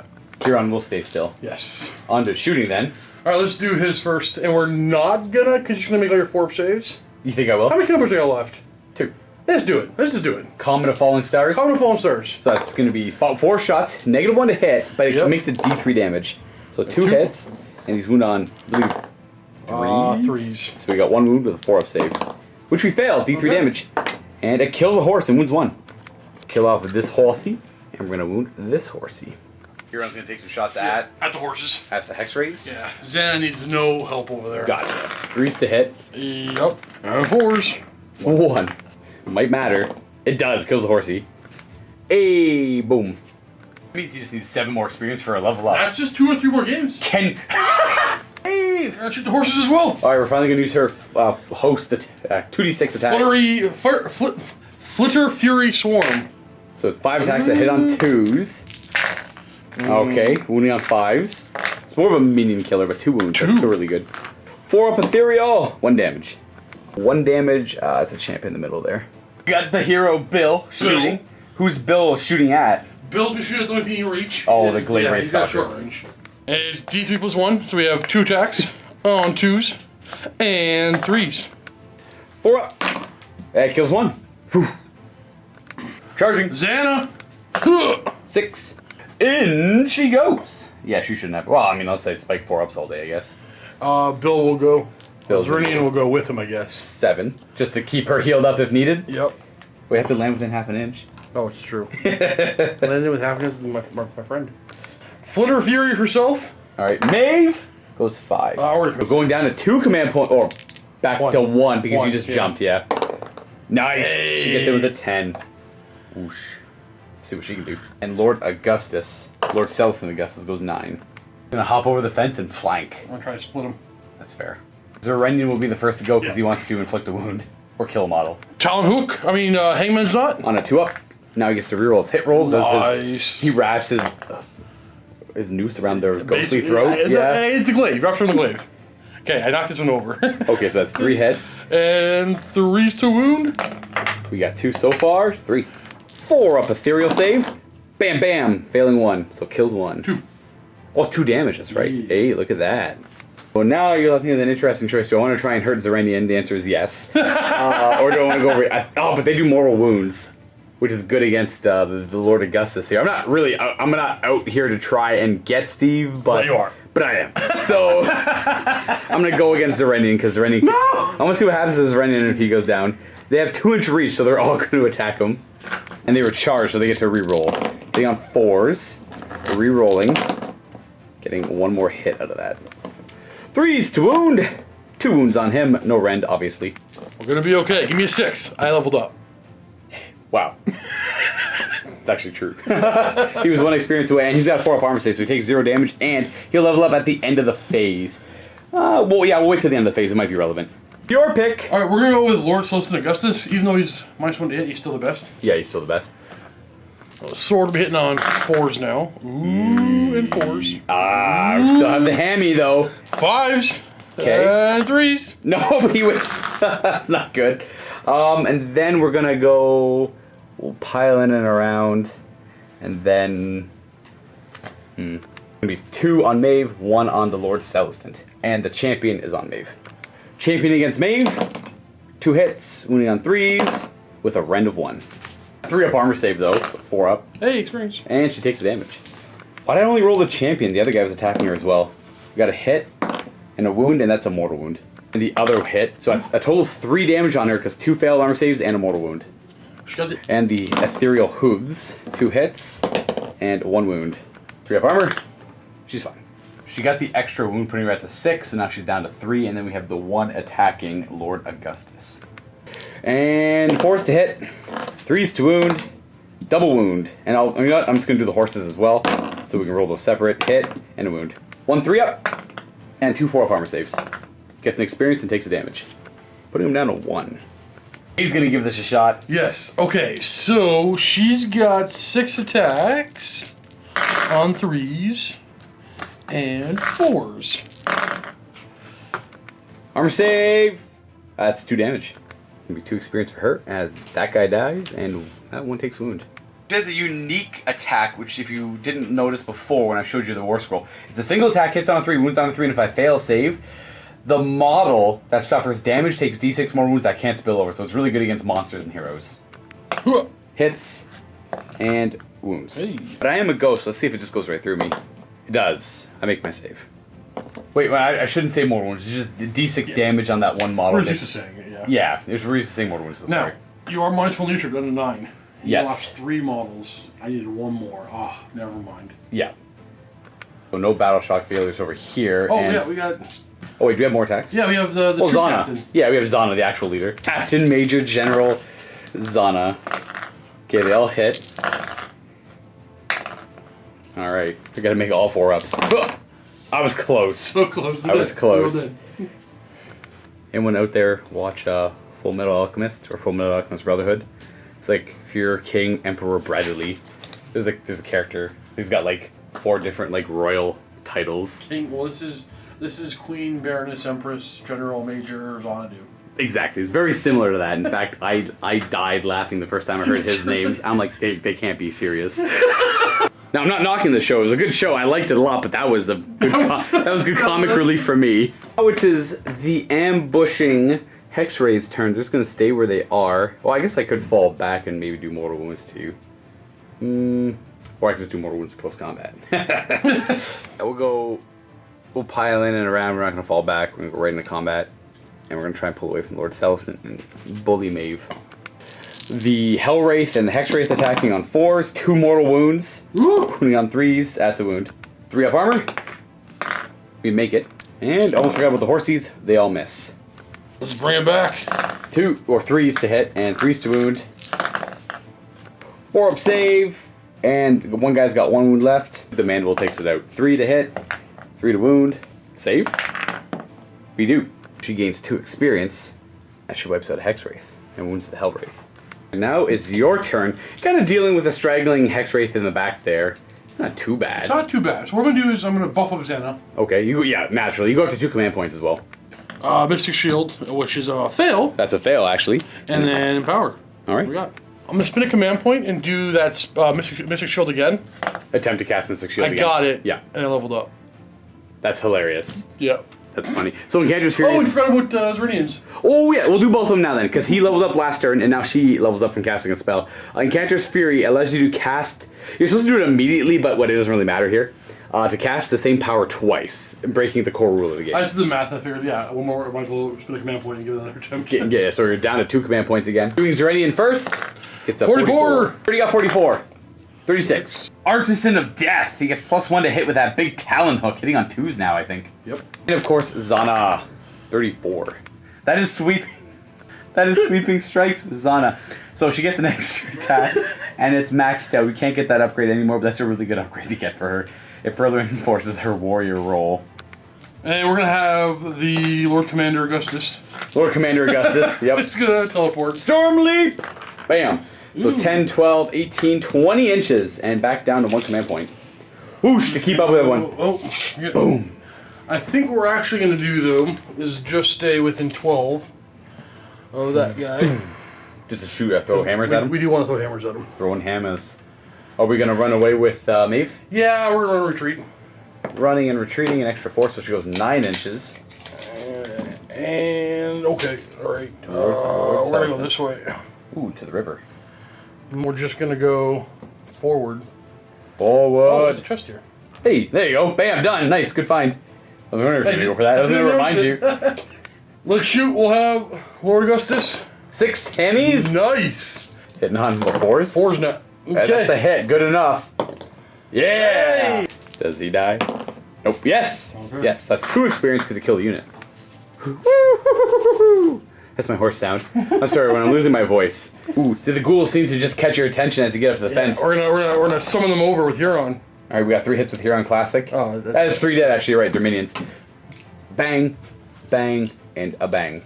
Huron will stay still. Yes. On to shooting then. All right, let's do his first, and we're not gonna, because you're gonna make all your 4 saves. You think I will? How many numbers do I got left? 2. Let's do it. Let's just do it. Common of Falling Stars. Common Fallen Stars. So that's going to be 4 shots, -1 to hit, but it makes it D3 damage. So 2 hits, and he's wound on, I believe, 3s. So we got 1 wound with a 4 up save, which we failed, D3 damage. And it kills a horse and wounds 1. Kill off this horsey, and we're going to wound this horsey. Huron's going to take some shots at the horses. At the hex rays. Yeah. Xana needs no help over there. Gotcha. 3s to hit. Yep. And 4s. 1. Might matter. It does. Kills the horsey. Hey, boom. That means you just need 7 more experience for a level up. That's just 2 or 3 more games. Hey! Shoot the horses as well. Alright, we're finally going to use her host 2d6 attacks. Flitter Fury Swarm. So it's 5 attacks that hit on 2s. Okay, wounding on 5s. It's more of a minion killer, but 2 wounds. That's still really good. 4 up ethereal. 1 damage. 1 damage. It's a champ in the middle there. We got the hero Bill shooting. Who's Bill shooting at? Bill's gonna shoot at the only thing you reach. Oh, the Glade Ray he's got Stalkers. short range. And it's D3 plus 1, so we have 2 attacks on 2s and 3s. 4 up. That kills 1. Whew. Charging. Xana. 6. In she goes. Yeah, she shouldn't have. Well, I mean, I'll say spike 4 ups all day, I guess. Bill will go. Bill's Zernian will go with him, I guess. 7. Just to keep her healed up if needed. Yep. We have to land within half an inch. Oh, it's true. Landed with half of my friend. Flitter Fury herself. Alright, Mhaive goes 5. We're going down to 2 command points, or back to 1 because you just jumped, yeah. Nice! She gets it with a 10. Whoosh. Let's see what she can do. And Lord Celestin Augustus goes 9. Gonna hop over the fence and flank. I'm gonna try to split him. That's fair. Zerenian will be the first to go because he wants to inflict a wound. Or kill a model. Talon Hook. Hangman's Knot. On a 2 up. Now he gets to reroll his hit rolls. Nice. He wraps his noose around their ghostly throat. It's the glaive. Wraps around the glaive. Okay, I knocked this one over. Okay, so that's 3 hits. And 3s to wound. We got 2 so far. 3. 4 up ethereal save. Bam, bam. Failing 1. So kills 1. 2. Oh, it's 2 damage. That's right. Hey, look at that. Well, now you're looking at an interesting choice. Do I want to try and hurt Zerenian? The answer is yes. Or do I want to go over... but they do mortal wounds, which is good against the Lord Augustus here. I'm not out here to try and get Steve, but... you are. But I am. So, I'm going to go against Zerenian, because Zerenian... No! I want to see what happens to Zerenian if he goes down. They have 2-inch reach, so they're all going to attack him. And they were charged, so they get to reroll. They on 4s. re-rolling. Getting one more hit out of that. 3s to wound. 2 wounds on him. No rend, obviously. We're gonna be okay. Give me a 6. I leveled up. Wow. It's actually true. He was 1 experience away, and he's got 4 up armor save, so he takes 0 damage, and he'll level up at the end of the phase. Well, yeah, we'll wait till the end of the phase. It might be relevant. Your pick. All right, we're gonna go with Lord Celestin Augustus. Even though he's -1 to hit, he's still the best. Yeah, he's still the best. Sword will be hitting on 4s now. Ooh, and 4s. We still have the hammy, though. 5s. Okay. And 3s. No, but he was. That's not good. And then we're gonna go. We'll pile in and around, and then. Gonna be 2 on Mhaive, 1 on the Lord Celestin, and the champion is on Mhaive. Champion against Mhaive, 2 hits, wounding on 3s, with a rend of 1. 3 up armor save though, so 4 up. Hey, experience. And she takes the damage. Why'd I only roll the champion? The other guy was attacking her as well. We got a hit and a wound, and that's a mortal wound. And the other hit, so that's a total of 3 damage on her because 2 failed armor saves and a mortal wound. She got the And the ethereal hooves, 2 hits and 1 wound. 3 up armor, she's fine. She got the extra wound, putting her at to 6, and now she's down to 3, and then we have the 1 attacking Lord Augustus. And 4s to hit, 3s to wound, double wound. And you know what? I'm just going to do the horses as well, so we can roll those separate. Hit and a wound. 1 3 up, and 2 4 up armor saves. Gets an experience and takes a damage. Putting him down to 1. He's going to give this a shot. Yes. Okay, so she's got 6 attacks on 3s and 4s. Armor save! That's 2 damage. Gonna be 2 experience for her as that guy dies and that one takes wound. There's a unique attack, which if you didn't notice before when I showed you the war scroll, it's a single attack, hits on a 3, wounds on a 3, and if I fail save, the model that suffers damage takes d6 more wounds that can't spill over, so it's really good against monsters and heroes. Hits and wounds. Hey. But I am a ghost, let's see if it just goes right through me. It does. I make my save. Wait, well, I shouldn't say mortal wounds, it's just d6 damage on that one model. We're used to saying it, yeah. Yeah, we're used to saying mortal wounds, so Now, sorry. you are -1 leadership down to 9. You Yes. lost 3 models. I needed 1 more. Oh, never mind. Yeah. So no battle shock failures over here. Oh, and... yeah, we got... Oh wait, do we have more attacks? Yeah, we have the troop Zana. captain. Yeah, we have Zana, the actual leader. Captain, Major, General, Zana. Okay, they all hit. Alright, we gotta make all 4 ups. I was close. So close to I was it. close. Well done. Anyone out there watch Full Metal Alchemist or Full Metal Alchemist Brotherhood? It's like if you're King Emperor Bradley, there's a character who's got like 4 different like royal titles. King, well, this is Queen, Baroness, Empress, General, Major, Xanadu. Exactly, it's very similar to that. In fact, I died laughing the first time I heard his names. I'm like, they can't be serious. Now, I'm not knocking the show. It was a good show. I liked it a lot, but that was a good that was good comic relief for me. Which is the ambushing Hex Raid's turn. They're just going to stay where they are. Well, I guess I could fall back and maybe do mortal wounds to you. Or I could just do mortal wounds in close combat. We'll pile in and around. We're not going to fall back. We're going to go right into combat. And we're going to try and pull away from Lord Celestin and bully Mhaive. The Hellwraith and the Hexwraith attacking on 4s, 2 mortal wounds. Wounding on 3s, that's a wound. 3 up armor. We make it. And almost forgot about the horsies, they all miss. Let's bring it back. 2 or 3s to hit and 3s to wound. 4 up save. And one guy's got 1 wound left. The Mandible takes it out. 3 to hit, 3 to wound. Save. We do. She gains 2 experience as she wipes out a Hexwraith and wounds the Hellwraith. Now it's your turn. Kind of dealing with a straggling Hexwraith in the back there. It's not too bad. It's not too bad. So what I'm going to do is I'm going to buff up Xana. Okay, naturally. You go up to 2 command points as well. Mystic Shield, which is a fail. That's a fail, actually. And then Empower. All right. We got. I'm going to spin a command point and do that Mystic Shield again. Attempt to cast Mystic Shield I again. got it. Yeah. And I leveled up. That's hilarious. Yeah. That's funny. So Incanter's Oh, Furious... we forgot about Zerinians. Oh, yeah, we'll do both of them now then, because he leveled up last turn, and now she levels up from casting a spell. Incanter's Fury allows you to cast... You're supposed to do it immediately, but it doesn't really matter here. To cast the same power twice, breaking the core rule of the game. I just did the math, I figured, yeah, one more, might as well spin a command point and give it another attempt. Yeah, so you're down to 2 command points again. Doing Zerenian first. Gets up 44. 44. Already got 44. 36. Artisan of Death. He gets +1 to hit with that big talon hook, hitting on 2s now, I think. Yep. And of course, Zana. 34. That is sweeping. That is sweeping strikes with Zana. So she gets an extra attack, and it's maxed out. We can't get that upgrade anymore, but that's a really good upgrade to get for her. It further enforces her warrior role. And we're gonna have the Lord Commander Augustus. Lord Commander Augustus, yep. It's gonna teleport. Storm Leap! Bam. So 10, 12, 18, 20 inches, and back down to 1 command point. Whoosh, to keep up with everyone. Oh, Boom. I think what we're actually gonna do, though, is just stay within 12 of that guy. Just to shoot, throw hammers at him? We do want to throw hammers at him. Throwing hammers. Are we going to run away with Mhaive? Yeah, we're gonna retreat. Running and retreating an extra 4, so she goes 9 inches. And okay, all right. North, We're gonna go this way. Ooh, to the river. And we're just gonna go forward. Forward. Oh, there's a chest here. Hey, there you go. Bam, done. Nice, good find. I was wondering if you were going to go for that. I was going to remind you. Let's shoot. We'll have Lord Augustus. 6 hammies. Nice. Hitting on the 4s. 4's net. Okay. That's a hit. Good enough. Yeah. Hey. Does he die? Nope. Yes. Okay. Yes. That's 2 experience because he killed a unit. That's my horse sound. I'm sorry when I'm losing my voice. Ooh, see the ghouls seem to just catch your attention as you get up to the fence. We're gonna summon them over with Huron. All right, we got 3 hits with Huron Classic. Oh, that is 3 dead actually. Right, they're minions. Bang, bang, and a bang.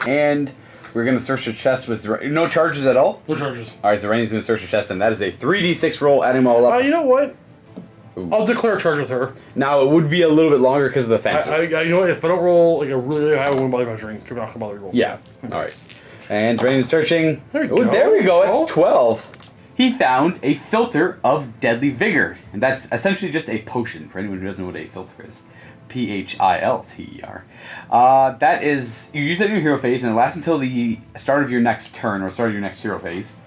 And we're gonna search the chest with no charges at all. No charges. All right, Zerenia's gonna search the chest, and that is a 3d6 roll. Adding them all up. You know what? Ooh. I'll declare a charge with her. Now it would be a little bit longer because of the fences. You know what? If I don't roll like a really high, I won't bother measuring. I'm not gonna bother roll. Yeah. All right. And Zerenia's searching. There we Oh, go. there we go. It's 12. He found a filter of deadly vigor, and that's essentially just a potion. For anyone who doesn't know what a filter is, Philter. That is, you use that in your hero phase, and it lasts until the start of your next turn or start of your next hero phase,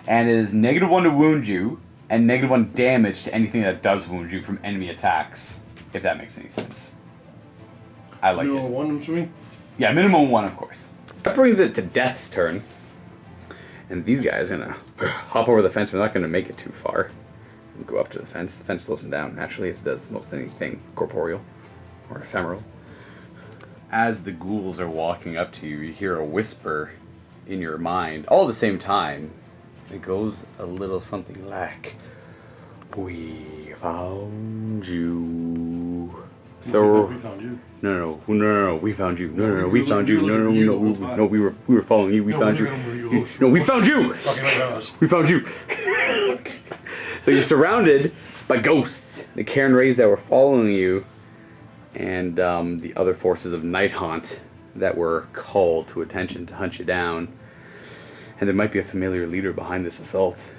and it is -1 to wound you and -1 damage to anything that does wound you from enemy attacks. If that makes any sense. I like Minimum it. 1, I'm assuming. Yeah, minimum 1, of course. That brings it to Death's turn. And these guys are gonna hop over the fence. We're not gonna make it too far. We'll go up to the fence. The fence slows them down naturally, as it does most anything corporeal or ephemeral. As the ghouls are walking up to you, you hear a whisper in your mind, all at the same time. It goes a little something like, "We found you." So We found you. no, we found you. No, we found you. No, we were following you. We found you. No, we found you. We found you. So you're surrounded by ghosts, the Cairn Rays that were following you, and the other forces of Night Haunt that were called to attention to hunt you down. And there might be a familiar leader behind this assault.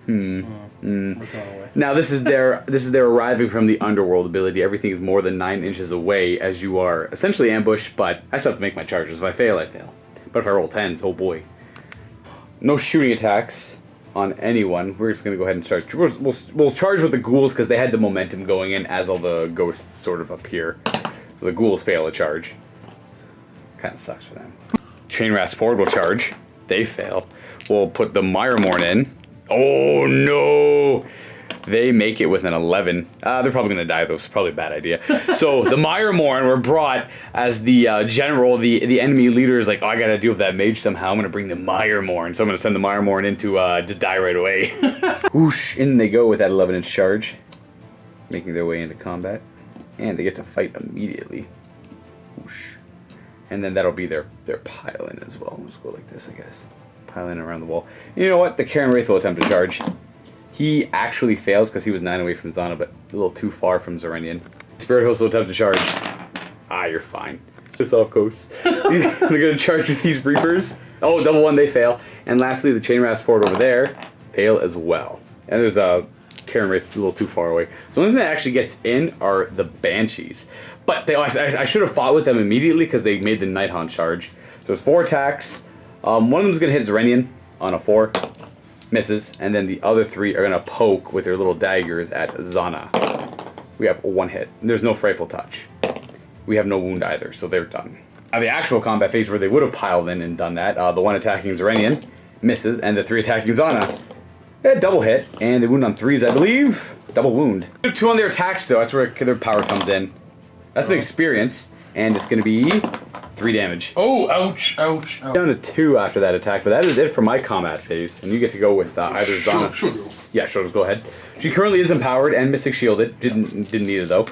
Now this is their arriving from the underworld ability. Everything is more than 9 inches away as you are essentially ambushed, but I still have to make my charges. If I fail, I fail. But if I roll 10s, oh boy. No shooting attacks on anyone. We're just going to go ahead and charge. We'll charge with the ghouls because they had the momentum going in as all the ghosts sort of appear. So the ghouls fail a charge. Kind of sucks for them. Chain Rasport will charge. They fail. We'll put the Miremorn in. Oh no! They make it with an 11. They're probably going to die though, so probably a bad idea. So the Miremorn were brought as the general, the enemy leader is like, oh, I got to deal with that mage somehow. I'm going to bring the Miremorn. So I'm going to send the Miremorn in to just die right away. Whoosh, in they go with that 11-inch charge. Making their way into combat. And they get to fight immediately. Whoosh. And then that'll be their pile-in as well. Let's go like this, I guess. Pile-in around the wall. You know what? The Cairn Wraith will attempt to charge. He actually fails because he was 9 away from Zana, but a little too far from Zerenian. Spirit Host will attempt to charge. Ah, you're fine. Just off coast. They're going to charge with these Reapers. Oh, double 1, they fail. And lastly, the Chain Rasport over there fail as well. And there's a Cairn Wraith a little too far away. So the only thing that actually gets in are the Banshees. But I should have fought with them immediately because they made the Night Haunt charge. So there's 4 attacks. One of them is going to hit Zerenian on a 4. Misses. And then the other 3 are going to poke with their little daggers at Zana. We have 1 hit. There's no Frightful Touch. We have no wound either, so they're done. Now the actual combat phase where they would have piled in and done that, the 1 attacking Zerenian misses, and the 3 attacking Zana Yeah, double hit, and they wound on 3s, I believe. Double wound. 2 on their attacks, though. That's where their power comes in. That's the experience, and it's going to be 3 damage. Oh, ouch, ouch, ouch. Down to 2 after that attack, but that is it for my combat phase, and you get to go with either Zana. She'll go. Yeah, sure, go ahead. She currently is empowered and Mystic Shielded. Didn't need it though.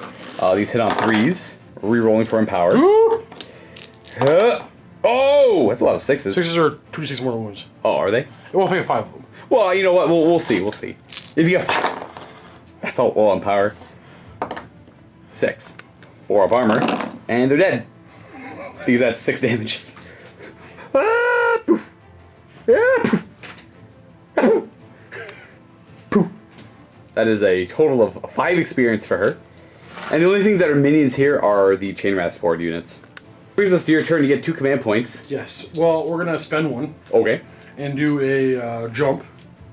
These hit on 3s. Re-rolling for empowered. Oh, that's a lot of 6s. 6s are 2d6 mortal wounds. Oh, are they? Well, if I get 5 of them. Well, you know what? We'll see. We'll see. If you get that's all on power. 6. 4 up armor, and they're dead. Because that's 6 damage. Ah, poof. Ah, poof. Ah, poof. Poof. That is a total of 5 experience for her. And the only things that are minions here are the Chain Rasport units. Brings us to your turn to get 2 command points. Yes. Well, we're gonna spend 1 Okay. and do a jump.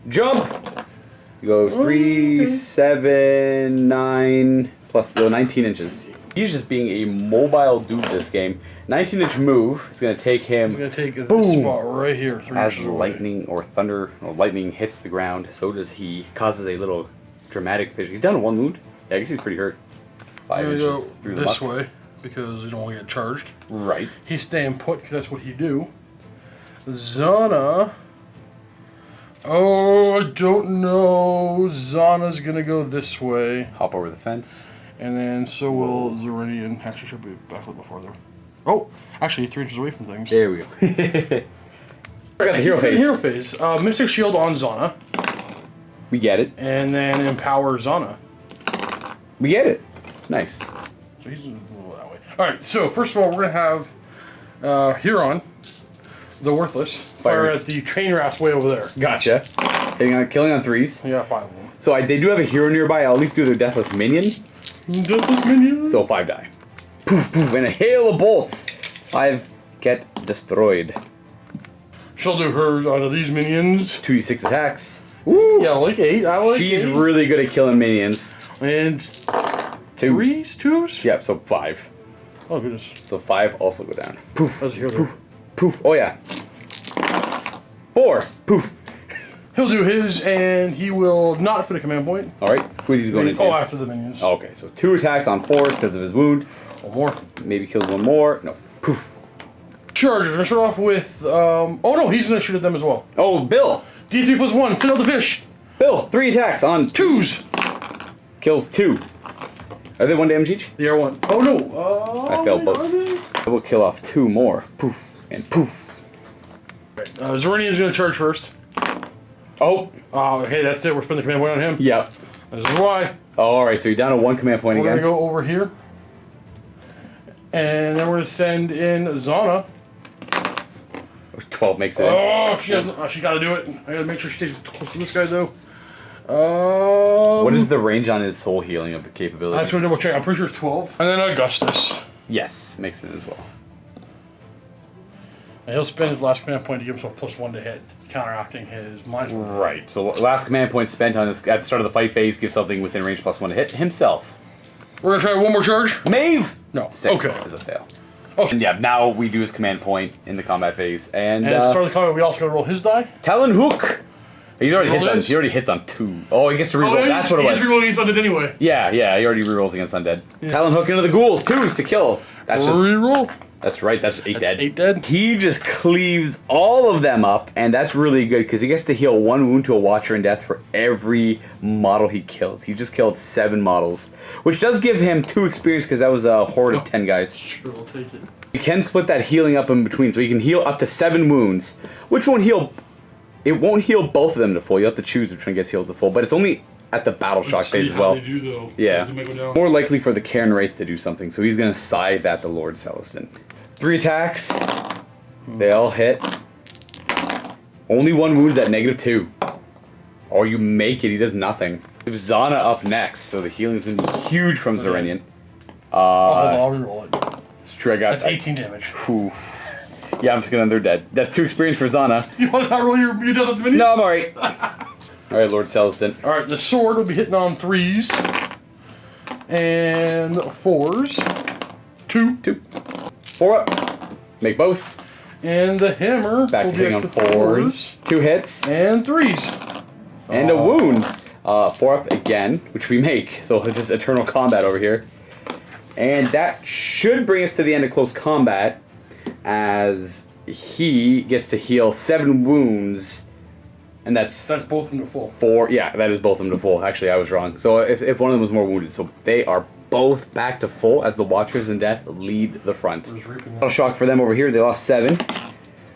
Jump! It goes 3, 7, 9, plus the 19 inches. He's just being a mobile dude this game. 19-inch move is going to take him. I'm gonna take this Boom. spot right here. 3 As inches away. lightning or thunder or lightning hits the ground, so does he. Causes a little dramatic vision. He's down to 1 wound. Yeah, I guess he's pretty hurt. 5 I'm inches gonna go through the this muck. way because you don't want to get charged. Right. He's staying put because that's what he do. Zana. Oh, I don't know. Zana's gonna go this way, Hop over the fence. and then so will Zerenian. Actually, should be back a little bit farther. Oh, actually, 3 inches away from things. There we go. I got the hero phase. Hero phase. Mystic Shield on Zana, We get it. and then Empower Zana. We get it. Nice. So he's a little that way. All right. So first of all, we're gonna have Huron, the Worthless, fire at the train rafts way over there. Gotcha. Killing on 3s. I got 5 of them. So they do have a hero nearby. I'll at least do their Deathless Minion. Deathless minion. So 5 die. Poof, poof, and a hail of bolts. 5 get destroyed. She'll do hers out of these minions. 2d6 attacks. Woo! Yeah, like 8. I like She's 8. really good at killing minions. And 2s. 2s? Yep, so 5. Oh, goodness. So 5 also go down. Poof, That's a hero. poof, poof. Oh yeah. 4. Poof. He'll do his, and he will not spend a command point. Alright, who are these going into? Oh, after the minions. Okay, so 2 attacks on 4s because of his wound. One more. Maybe kills 1 more. No. Poof. Chargers. We're going to start off with, oh no, he's going to shoot at them as well. Oh, Bill. D3 plus 1. Send out the fish. Bill, 3 attacks on 2s. Kills 2. Are they 1 damage each? The air one. Oh no. I failed wait, both. are they? I will kill off 2 more. Poof. And poof. Zerenian's going to charge first. Oh. Okay, that's it. We're spending the command point on him. Yep. This is why. Oh, alright, so you're down to 1 command point We're again. going to go over here. And then we're going to send in Zana. 12 makes it in. Oh, she got to do it. I got to make sure she stays close to this guy, though. What is the range on his soul healing capability? That's going to double check. I'm pretty sure it's 12. And then Augustus. Yes, makes it as well. And he'll spend his last command point to give himself +1 to hit, counteracting his minus 1. Right, so last command point spent on this at the start of the fight phase, give something within range +1 to hit himself. We're going to try one more charge? Mhaive! No. 6 Okay. is a fail. Oh. And yeah, now we do his command point in the combat phase. And, And at the start of the combat, we also got to roll his die. Talon Hook! He already Roll hits on 2. Oh, he gets to reroll. That's what it was. He's rerolling against undead anyway. Yeah, he already rerolls against undead. Talon Hook into the ghouls, 2s to kill. That's just Reroll. That's right, that's 8 dead. 8 dead. He just cleaves all of them up, and that's really good because he gets to heal 1 wound to a Watcher in Death for every model he kills. He just killed 7 models, which does give him 2 experience because that was a horde of 10 guys. Sure, I'll take it. You can split that healing up in between, so you can heal up to 7 wounds, which won't heal. It won't heal both of them to full. You have to choose which one gets healed to full, but it's only at the battle shock Let's see phase as how well. they do, though, Yeah. as they might go down. More likely for the Cairn Wraith to do something, so he's gonna scythe at the Lord Celestin. 3 attacks. They all hit. Only 1 wound at -2. Or you make it, he does nothing. Zana up next, so the healing's gonna be huge from Zerenian. Hold on, I'll reroll it. It's true, I got That's 18 damage. Whew. Yeah, I'm just gonna, they're dead. That's 2 experience for Zana. You want to not roll your death mini? No, I'm alright. Alright, Lord Celestin. Alright, the sword will be hitting on 3s. And 4s. 2. 4 up. Make both. And the hammer Back will to be hitting up on to 4s. 2 hits. And 3s. And a wound. 4 up again, which we make. So it's just eternal combat over here. And that should bring us to the end of close combat, as he gets to heal 7 wounds. And that's both of them to full. 4. Yeah, that is both of them to full. Actually, I was wrong. So if one of them was more wounded. So they are both back to full as the Watchers in Death lead the front. No shock for them over here. They lost 7.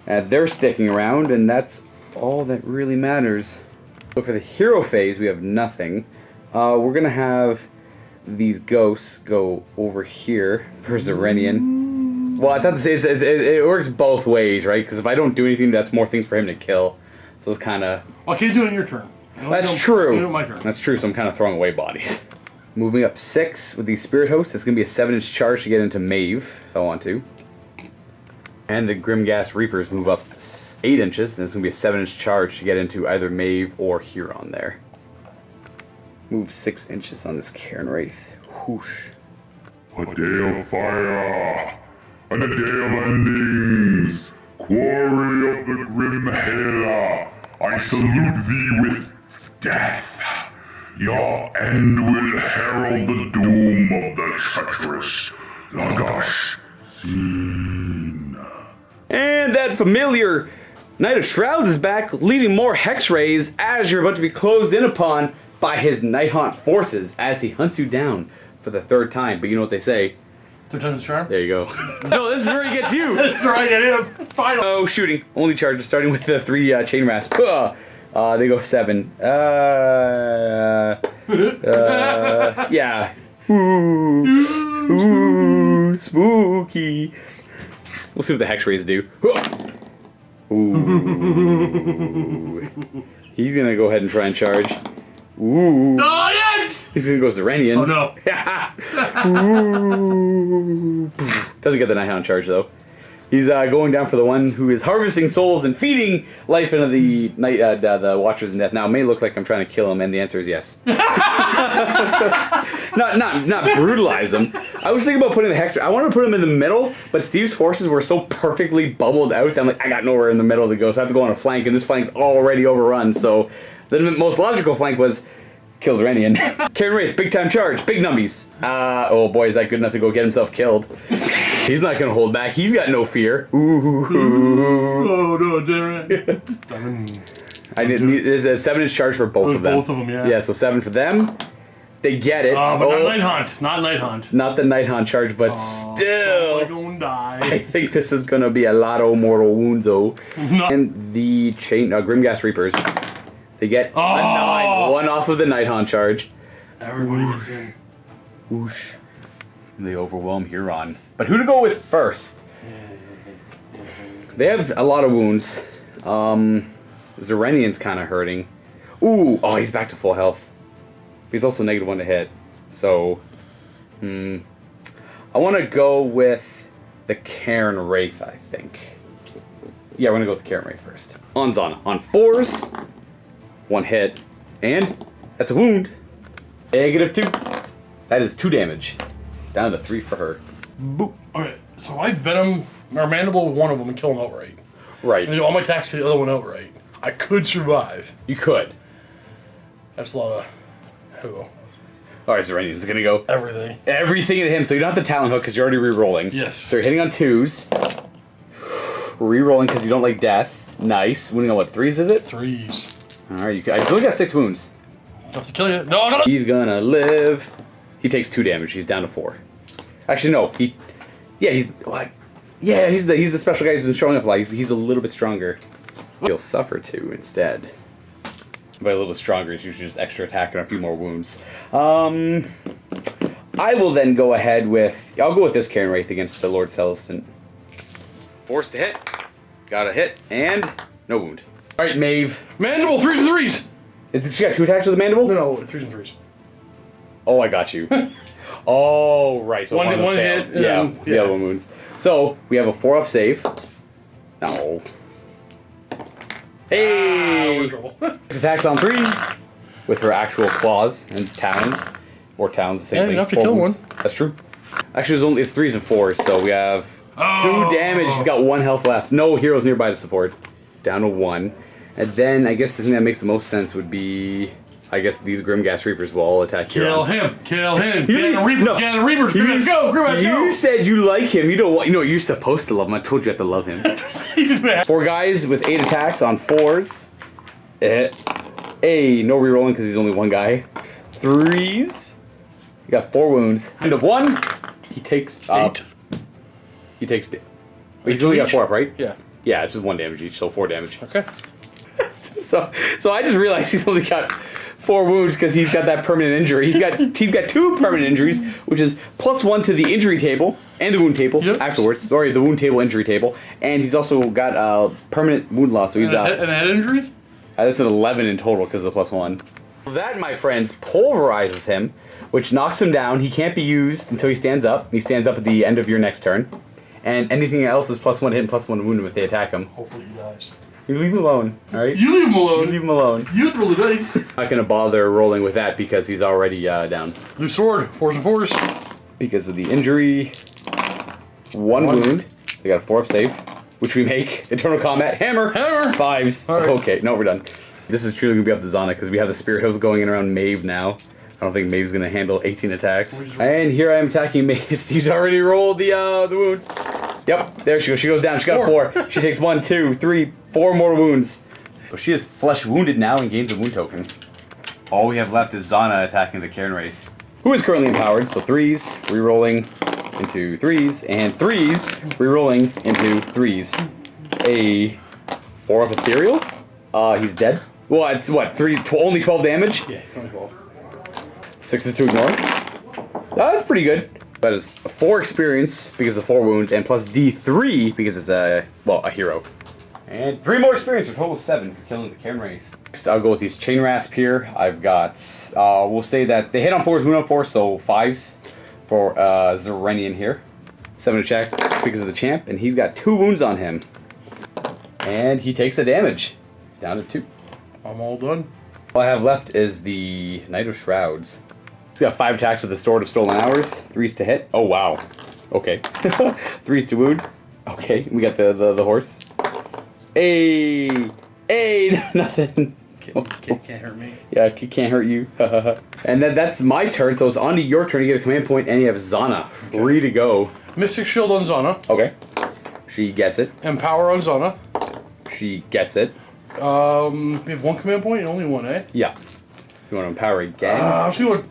They're sticking around, and that's all that really matters. So for the hero phase, we have nothing. We're going to have these ghosts go over here for Zerenian. Well, it's not to say it works both ways, right? Because if I don't do anything, that's more things for him to kill. So it's kind of... Well, I can't do it in your turn. That's true. You do it my turn. That's true, so I'm kind of throwing away bodies. Moving up 6 with these Spirit Hosts. It's going to be a 7-inch charge to get into Mhaive, if I want to. And the Grimghast Reapers move up 8 inches. And it's going to be a 7-inch charge to get into either Mhaive or Huron there. Move 6 inches on this Cairn Wraith. Whoosh. A day of fire, and a day of endings. Quarry of the grim Hela, I salute thee with death. Your end will herald the doom of the treacherous Lagash-Sin. And that familiar Knight of Shrouds is back, leaving more Hex Rays as you're about to be closed in upon by his Night Haunt forces as he hunts you down for the 3rd time. But you know what they say. 3 times the charm? There you go. No, this is where he gets you. That's where I get him. Final. Oh, shooting. Only charges, starting with the 3 chain rasp. They go 7. Yeah. Ooh, spooky. We'll see what the Hex Rays do. Ooh. He's gonna go ahead and try and charge. Ooh. Oh, yes! He's gonna go Zerenian. Oh, no. Ooh. Doesn't get the Night Hound charge, though. He's going down for the one who is harvesting souls and feeding life into the the Watchers in Death. Now, it may look like I'm trying to kill him, and the answer is yes. not brutalize him. I was thinking about putting the Hex. I wanted to put him in the middle, but Steve's forces were so perfectly bubbled out that I'm like, I got nowhere in the middle to go, so I have to go on a flank, and this flank's already overrun. So the most logical flank was kill Zerenian. Cairn Wraith, big time charge, big numbies. Oh boy, is that good enough to go get himself killed. He's not gonna hold back. He's got no fear. Ooh. Oh no, Darren. I need there's a 7-inch charge for both of them. Both of them, yeah. Yeah, so 7 for them. They get it. But not Night Hunt. Not Night Hunt. Not the Night Hunt charge, but still. Don't die. I think this is gonna be a lot of mortal wounds, though. And the Grimghast Reapers. They get a 9. 1 off of the Night Hunt charge. Everybody gets in. Whoosh. And they overwhelm Huron. But who to go with first? They have a lot of wounds. Zerenian's kind of hurting. Ooh, oh, he's back to full health. He's also -1 to hit. So, I want to go with the Cairn Wraith, I think. Yeah, we're going to go with the Cairn Wraith first. On Zana. On 4s. 1 hit. And that's a wound. -2. That is 2 damage. Down to 3 for her. Boop. Okay, so I venom or mandible one of them and kill them outright. Right. And then all my attacks kill the other one outright. I could survive. You could. That's a lot of... Who? Alright, Zerenian's gonna go. Everything. Everything at him, so you don't have the Talon Hook because you're already re-rolling. Yes. So you're hitting on 2s. Re-rolling because you don't like death. Nice. Wounding on what, 3s is it? 3s. Alright, I still got 6 wounds. Have to kill you. No, I gotta... He's gonna live. He takes 2 damage. He's down to 4. Actually, no. He's the special guy who's been showing up a lot. He's a little bit stronger. He'll suffer 2 instead. By a little bit stronger is usually just extra attack and a few more wounds. I will then go ahead with... I'll go with this Cairn Wraith against the Lord Celestin. Forced to hit. Got a hit. And no wound. Alright, Mhaive. Mandible, 3s and 3s! She got 2 attacks with the mandible? No, 3s and 3s. Oh, I got you. Oh, right. So one hit. And yeah, then, the other one wounds. So, we have a 4-up save. No. Hey! We're in trouble. 6 attacks on 3s with her actual claws and talons. Or talons, the same thing. You have to 4 kill wounds. one. That's true. Actually, it's 3s and 4s, so we have 2 damage. She's got 1 health left. No heroes nearby to support. Down to 1. And then I guess the thing that makes the most sense would be, I guess these Grimghast Reapers will all attack Kill Huron. him! Kill him! Get a Reaper! Get a Reaper! Let's go! Let's go! You said you like him. You don't want. You know you're supposed to love him. I told you have to love him. 4 guys with 8 attacks on 4s. No rerolling because he's only 1 guy. 3s. You got 4 wounds. End of 1. He takes 8. He takes. Wait, he's only got 4 up, right? Yeah. Yeah, it's just 1 damage each, so 4 damage. Okay. So I just realized he's only got 4 wounds because he's got that permanent injury. He's got 2 permanent injuries, which is +1 to the injury table and the wound table afterwards. Sorry, the wound table, injury table, and he's also got permanent wound loss. So he's an head injury. That's an 11 in total because of the +1. That, my friends, pulverizes him, which knocks him down. He can't be used until he stands up. He stands up at the end of your next turn, and anything else is +1 hit and +1 wound him if they attack him. Hopefully he dies. You leave him alone, all right? You leave him alone. You leave him alone. You throw the dice. Not gonna bother rolling with that because he's already down. Blue sword. 4s and 4s. Because of the injury, 1 wound. We got a 4-up save, which we make. Eternal combat. Hammer. 5s. All right. Okay, no, we're done. This is truly gonna be up to Zana because we have the Spirit Hills going in around Mhaive now. I don't think Maeve's gonna handle 18 attacks. And here I am attacking Mhaive. She's already rolled the wound. Yep, there she goes. She goes down. She got a 4. She takes 1, 2, 3, 4 more wounds. But she is flesh wounded now and gains a wound token. All we have left is Zana attacking the Cairn Wraith, who is currently empowered. So 3s, rerolling into 3s, and 3s, rerolling into 3s. A 4-up ethereal. He's dead. Well, it's what, only 12 damage? Yeah, only 12. 6s to ignore. That's pretty good. That is 4 experience because of 4 wounds, and plus D3 because it's a hero. And 3 more experience for a total of 7 for killing the Cairn Wraith. Next, I'll go with these Chain Rasp here. I've got, we'll say that they hit on 4s, wound on 4, so 5s for Zerenian here. 7 to check because of the champ, and he's got 2 wounds on him. And he takes a damage. He's down to 2. I'm all done. All I have left is the Knight of Shrouds. He's got 5 attacks with the Sword of Stolen Hours. 3s to hit. Oh, wow. Okay. 3s to wound. Okay, we got the horse. Hey, nothing. Can't hurt me. Yeah, it can't hurt you. And then that's my turn, so it's on to your turn to get a command point, and you have Zana free to go. Mystic Shield on Zana. Okay. She gets it. Empower on Zana. She gets it. We have 1 command point and only 1, eh? Yeah. You want to empower again? I'm still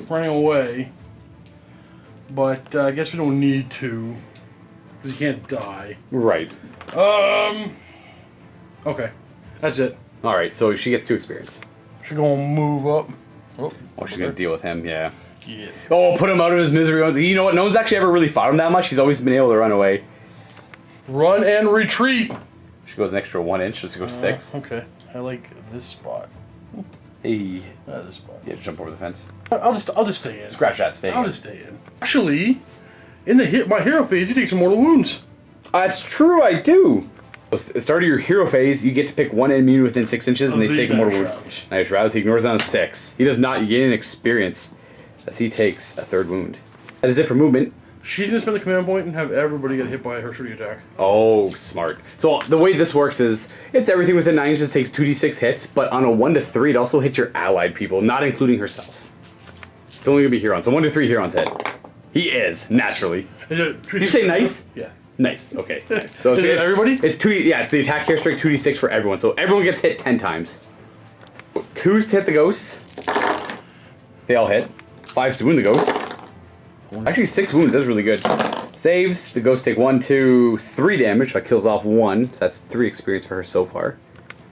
running away. But I guess we don't need to. Because he can't die. Right. Okay. That's it. Alright, so she gets 2 experience. She's gonna move up. Oh, she's going to deal with him, yeah. Yeah. Oh, put him out of his misery. You know what? No one's actually ever really fought him that much. He's always been able to run away. Run and retreat. She goes an extra 1 inch, so she goes 6. Okay. I like this spot. Hey. This spot. Yeah, jump over the fence. I'll just stay in. Scratch that, stay. I'll just stay in. Actually, in my hero phase, you take some mortal wounds. That's true, I do. At the start of your hero phase, you get to pick 1 enemy within 6 inches, and they take a mortal wound. Knight of Shrouds, he ignores down to 6. He does not. You gain an experience as he takes a 3rd wound. That is it for movement. She's gonna spend the command point and have everybody get hit by her shooting attack. Oh, smart. So the way this works is, it's everything within 9 inches takes 2d6 hits, but on a 1 to 3, it also hits your allied people, not including herself. It's only gonna be Huron, so 1 to 3 Hurons hit. He is, naturally. Did you say nice? Yeah. Nice, okay. Nice. So Is it everybody? It's 2, yeah, it's the attack hair strike 2d6 for everyone, so everyone gets hit 10 times. 2s to hit the ghosts. They all hit. 5s to wound the ghosts. Actually, 6 wounds, that's really good. Saves, the ghosts take 1, 2, 3 damage, that kills off 1. That's 3 experience for her so far.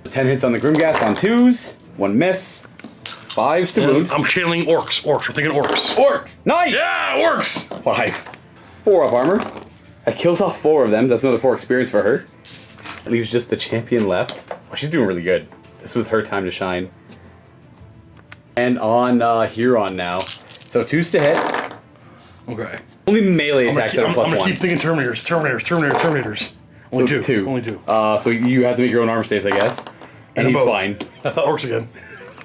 10 hits on the Grimghast on 2s, 1 miss. 5s to wound. I'm channeling orcs. I'm thinking orcs. Orcs! Nice! Yeah, orcs! 5. 4 up armor. That kills off 4 of them. That's another 4 experience for her. Leaves just the champion left. Oh, she's doing really good. This was her time to shine. And on Huron now. So 2s to hit. Okay. Only melee attacks that are I'm plus gonna 1. keep thinking Terminators. Only So 2. 2. Only 2. So you have to make your own armor saves, I guess. And he's both. fine. I thought orcs again.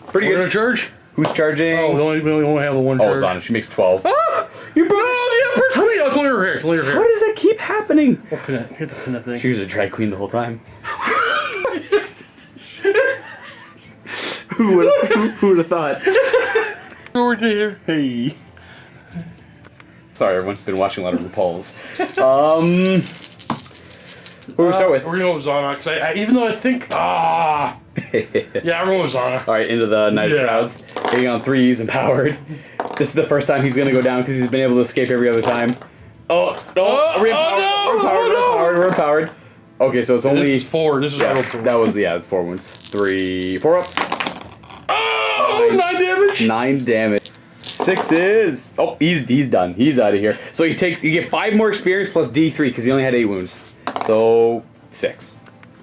Pretty We're good. gonna charge? Who's charging? Oh, we only have the 1 Oh, charge. Zana. She makes 12. Ah! You broke Tell me, it's only her hair. It's only her hair. How does that keep happening? Pin it. Hit the pin that thing. She was a drag queen the whole time. Who would have thought? Over here. Hey. Sorry, everyone's been watching a lot of RuPaul's. Who do we start with? We're gonna go with Zana, because I even though I think yeah, I'm going with Zana. All right, into the Night of Shrouds. Hitting on 3s, empowered. This is the first time he's gonna go down because he's been able to escape every other time. Oh no! We're empowered. Okay, so it's only 4. This is that was it's 4 wounds. 4 ups. Oh, 9 damage. 9 damage. 6 is he's done. He's out of here. So you get 5 more experience plus D3 because he only had 8 wounds. So 6.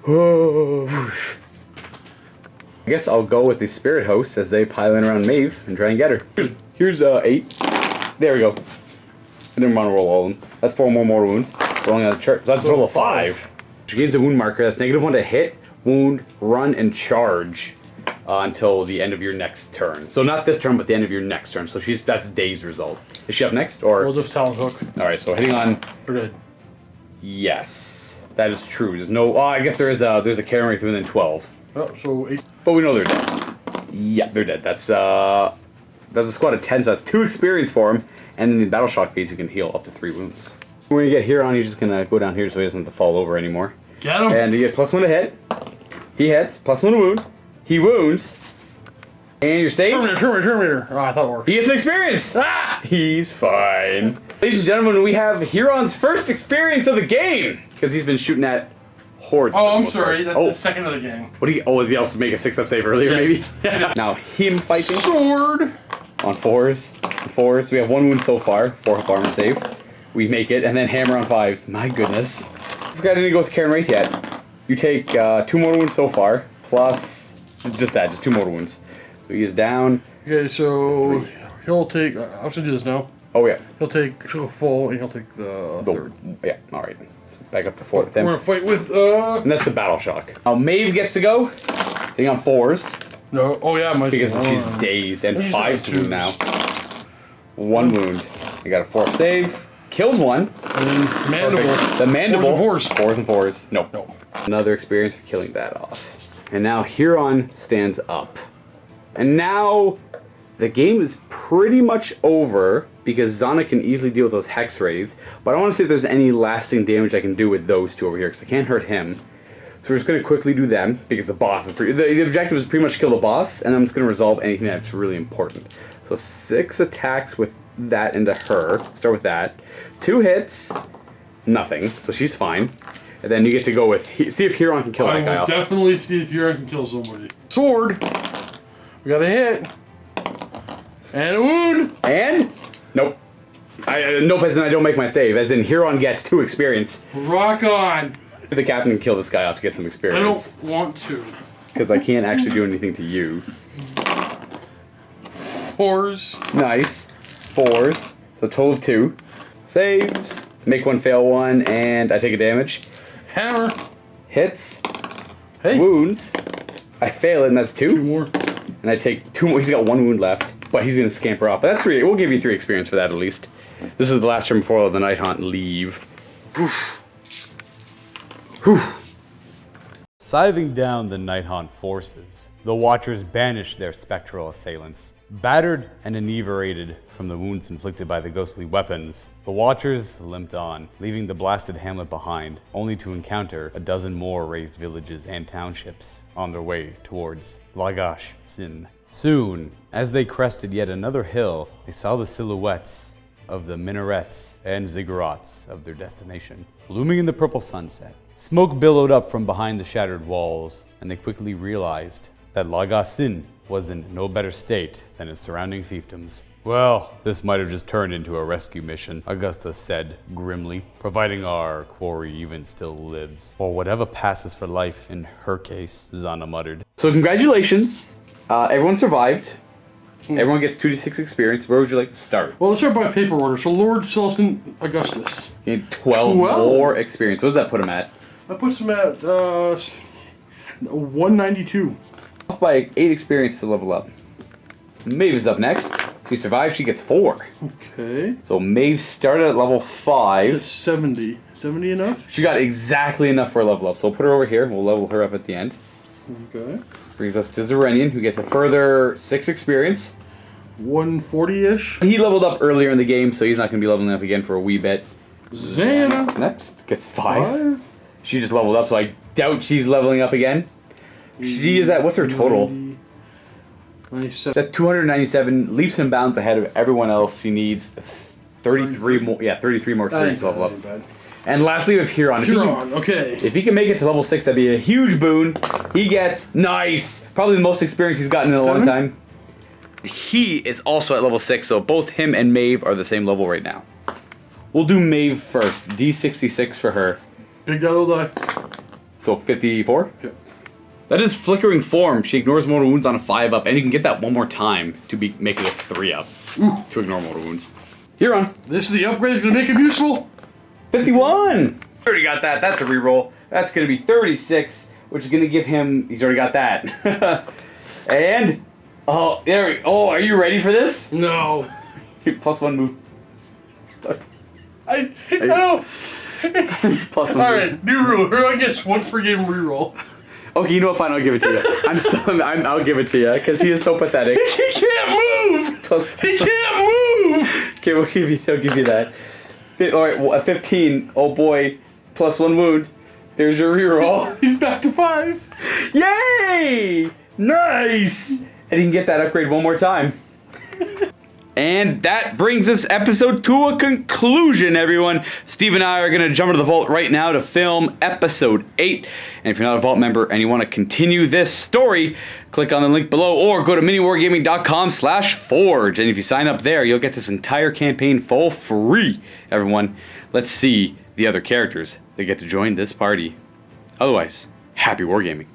I guess I'll go with the spirit hosts as they pile in around Mhaive and try and get her. Here's 8. There we go. And then we're gonna roll all of them. That's 4 more wounds. Rolling on the chart. So that's a total of 5. She gains a wound marker. That's -1 to hit, wound, run, and charge until the end of your next turn. So not this turn, but the end of your next turn. So that's Day's result. Is she up next, or? We'll just talent hook. All right. So hitting on. We're dead. Yes, that is true. There's no. Oh, I guess there's a carry rate within 12. Oh, so 8. But we know they're dead. Yeah, they're dead. That's a squad of 10, so that's 2 experience for him. And in the battle shock phase, you can heal up to 3 wounds. When you get Huron, you're just gonna go down here so he doesn't have to fall over anymore. Get him. And he gets +1 to hit. He hits, +1 to wound. He wounds. And you're safe. Terminator. Oh, I thought it worked. He gets an experience. He's fine. Ladies and gentlemen, we have Huron's first experience of the game because he's been shooting at hordes. Oh, I'm sorry. That's the second of the game. What do you? Oh, was he also make a 6-up save earlier? Yes. Maybe. Now him fighting Sword. on 4s. 4s. We have 1 wound so far. 4 up armor save. We make it, and then hammer on 5s. My goodness. I forgot I didn't go with Karen Wraith yet. You take 2 more wounds so far, plus just 2 more wounds. So he is down. Okay, so he'll take. I have to do this now. Oh yeah. She'll go full, and he'll take the third. Yeah. All right. So back up to 4 with him. We're gonna fight with. And that's the battle shock. Now Mhaive gets to go. Hitting on 4s. No. Oh yeah, Because she's dazed and 5 to wound now. 1 wound. You got a 4 save. Kills 1. And then mandible. Perfect. The mandible. 4s. 4s and 4s. No. Another experience for killing that off. And now Huron stands up. And now the game is pretty much over because Zana can easily deal with those hex raids. But I want to see if there's any lasting damage I can do with those 2 over here because I can't hurt him. So we're just going to quickly do them because the boss is the objective is pretty much kill the boss, and I'm just going to resolve anything that's really important. So 6 attacks with that into her. Start with that. 2 hits, nothing. So she's fine. And then you get to go with see if Huron can kill that guy I will off. definitely see if Huron can kill somebody. Sword. We got a hit. And a wound. And nope. Nope, as in I don't make my save. As in Huron gets 2 experience. Rock on. The captain can kill this guy off to get some I experience. don't want to. Because I can't actually do anything to you. 4s. Nice. 4s. So total of 2. Saves. Make 1, fail 1, and I take a damage. Hammer. Hits. Hey. Wounds. I fail it, and that's 2. 2 more. And I take 2 more. He's got 1 wound left, but he's going to scamper off. But that's 3. We'll give you 3 experience for that at least. This is the last turn before the Night Haunt leave. Scything down the Night Haunt forces, the Watchers banished their spectral assailants. Battered and inebriated from the wounds inflicted by the ghostly weapons, the Watchers limped on, leaving the blasted hamlet behind, only to encounter a dozen more razed villages and townships on their way towards Lagash-Sin. Soon, as they crested yet another hill, they saw the silhouettes of the minarets and ziggurats of their destination, looming in the purple sunset. Smoke billowed up from behind the shattered walls, and they quickly realized that Lagash-Sin was in no better state than its surrounding fiefdoms. Well, this might have just turned into a rescue mission, Augusta said grimly, providing our quarry even still lives. Or whatever passes for life in her case, Zana muttered. So congratulations. Everyone survived. Everyone gets 2d6 experience. Where would you like to start? Well, let's start by paper order. So Lord Celestin Augustus. You need 12 more experience. What does that put him at? That puts him at 192. Off by 8 experience to level up. Mhaive is up next. She survives, she gets 4. Okay. So Mhaive started at level 5. That's 70. 70 enough? She got exactly enough for a level up. So we'll put her over here. We'll level her up at the end. Okay. Brings us to Zerenian, who gets a further 6 experience. 140-ish. He leveled up earlier in the game, so he's not going to be leveling up again for a wee bit. Xana. Next gets 5. She just leveled up, so I doubt she's leveling up again. She is at, what's her total? 97. At 297, leaps and bounds ahead of everyone else. She needs 33 more. Yeah, 33 more experience to level up. And lastly, with Huron. Huron, okay. If he can make it to level 6, that'd be a huge boon. He gets nice, probably the most experience he's gotten in a long time. He is also at level 6, so both him and Mhaive are the same level right now. We'll do Mhaive first. D66 for her. Big die, little die. So 54? Yep. That is Flickering Form. She ignores mortal wounds on a 5-up, and you can get that one more time to make it a 3-up. To ignore mortal wounds. Huron. This is the upgrade that's going to make him useful. 51! Already got that. That's a reroll. That's going to be 36, which is going to give him... He's already got that. And... Oh, there we... Oh, are you ready for this? No. +1 move. I know. +1 move. Alright, new rule. Huron gets 1 per game reroll. Okay, you know what? Fine, I'll give it to you. I'll give it to you, because he is so pathetic. He can't move! He can't move! Okay, I'll give you that. Alright, 15. Oh boy. +1 wound. There's your reroll. He's back to 5. Yay! Nice! And he can get that upgrade one more time. And that brings this episode to a conclusion, everyone. Steve and I are going to jump into the vault right now to film episode 8. And if you're not a vault member and you want to continue this story, click on the link below or go to miniwargaming.com/forge. And if you sign up there, you'll get this entire campaign for free. Everyone, let's see the other characters that get to join this party. Otherwise, happy wargaming.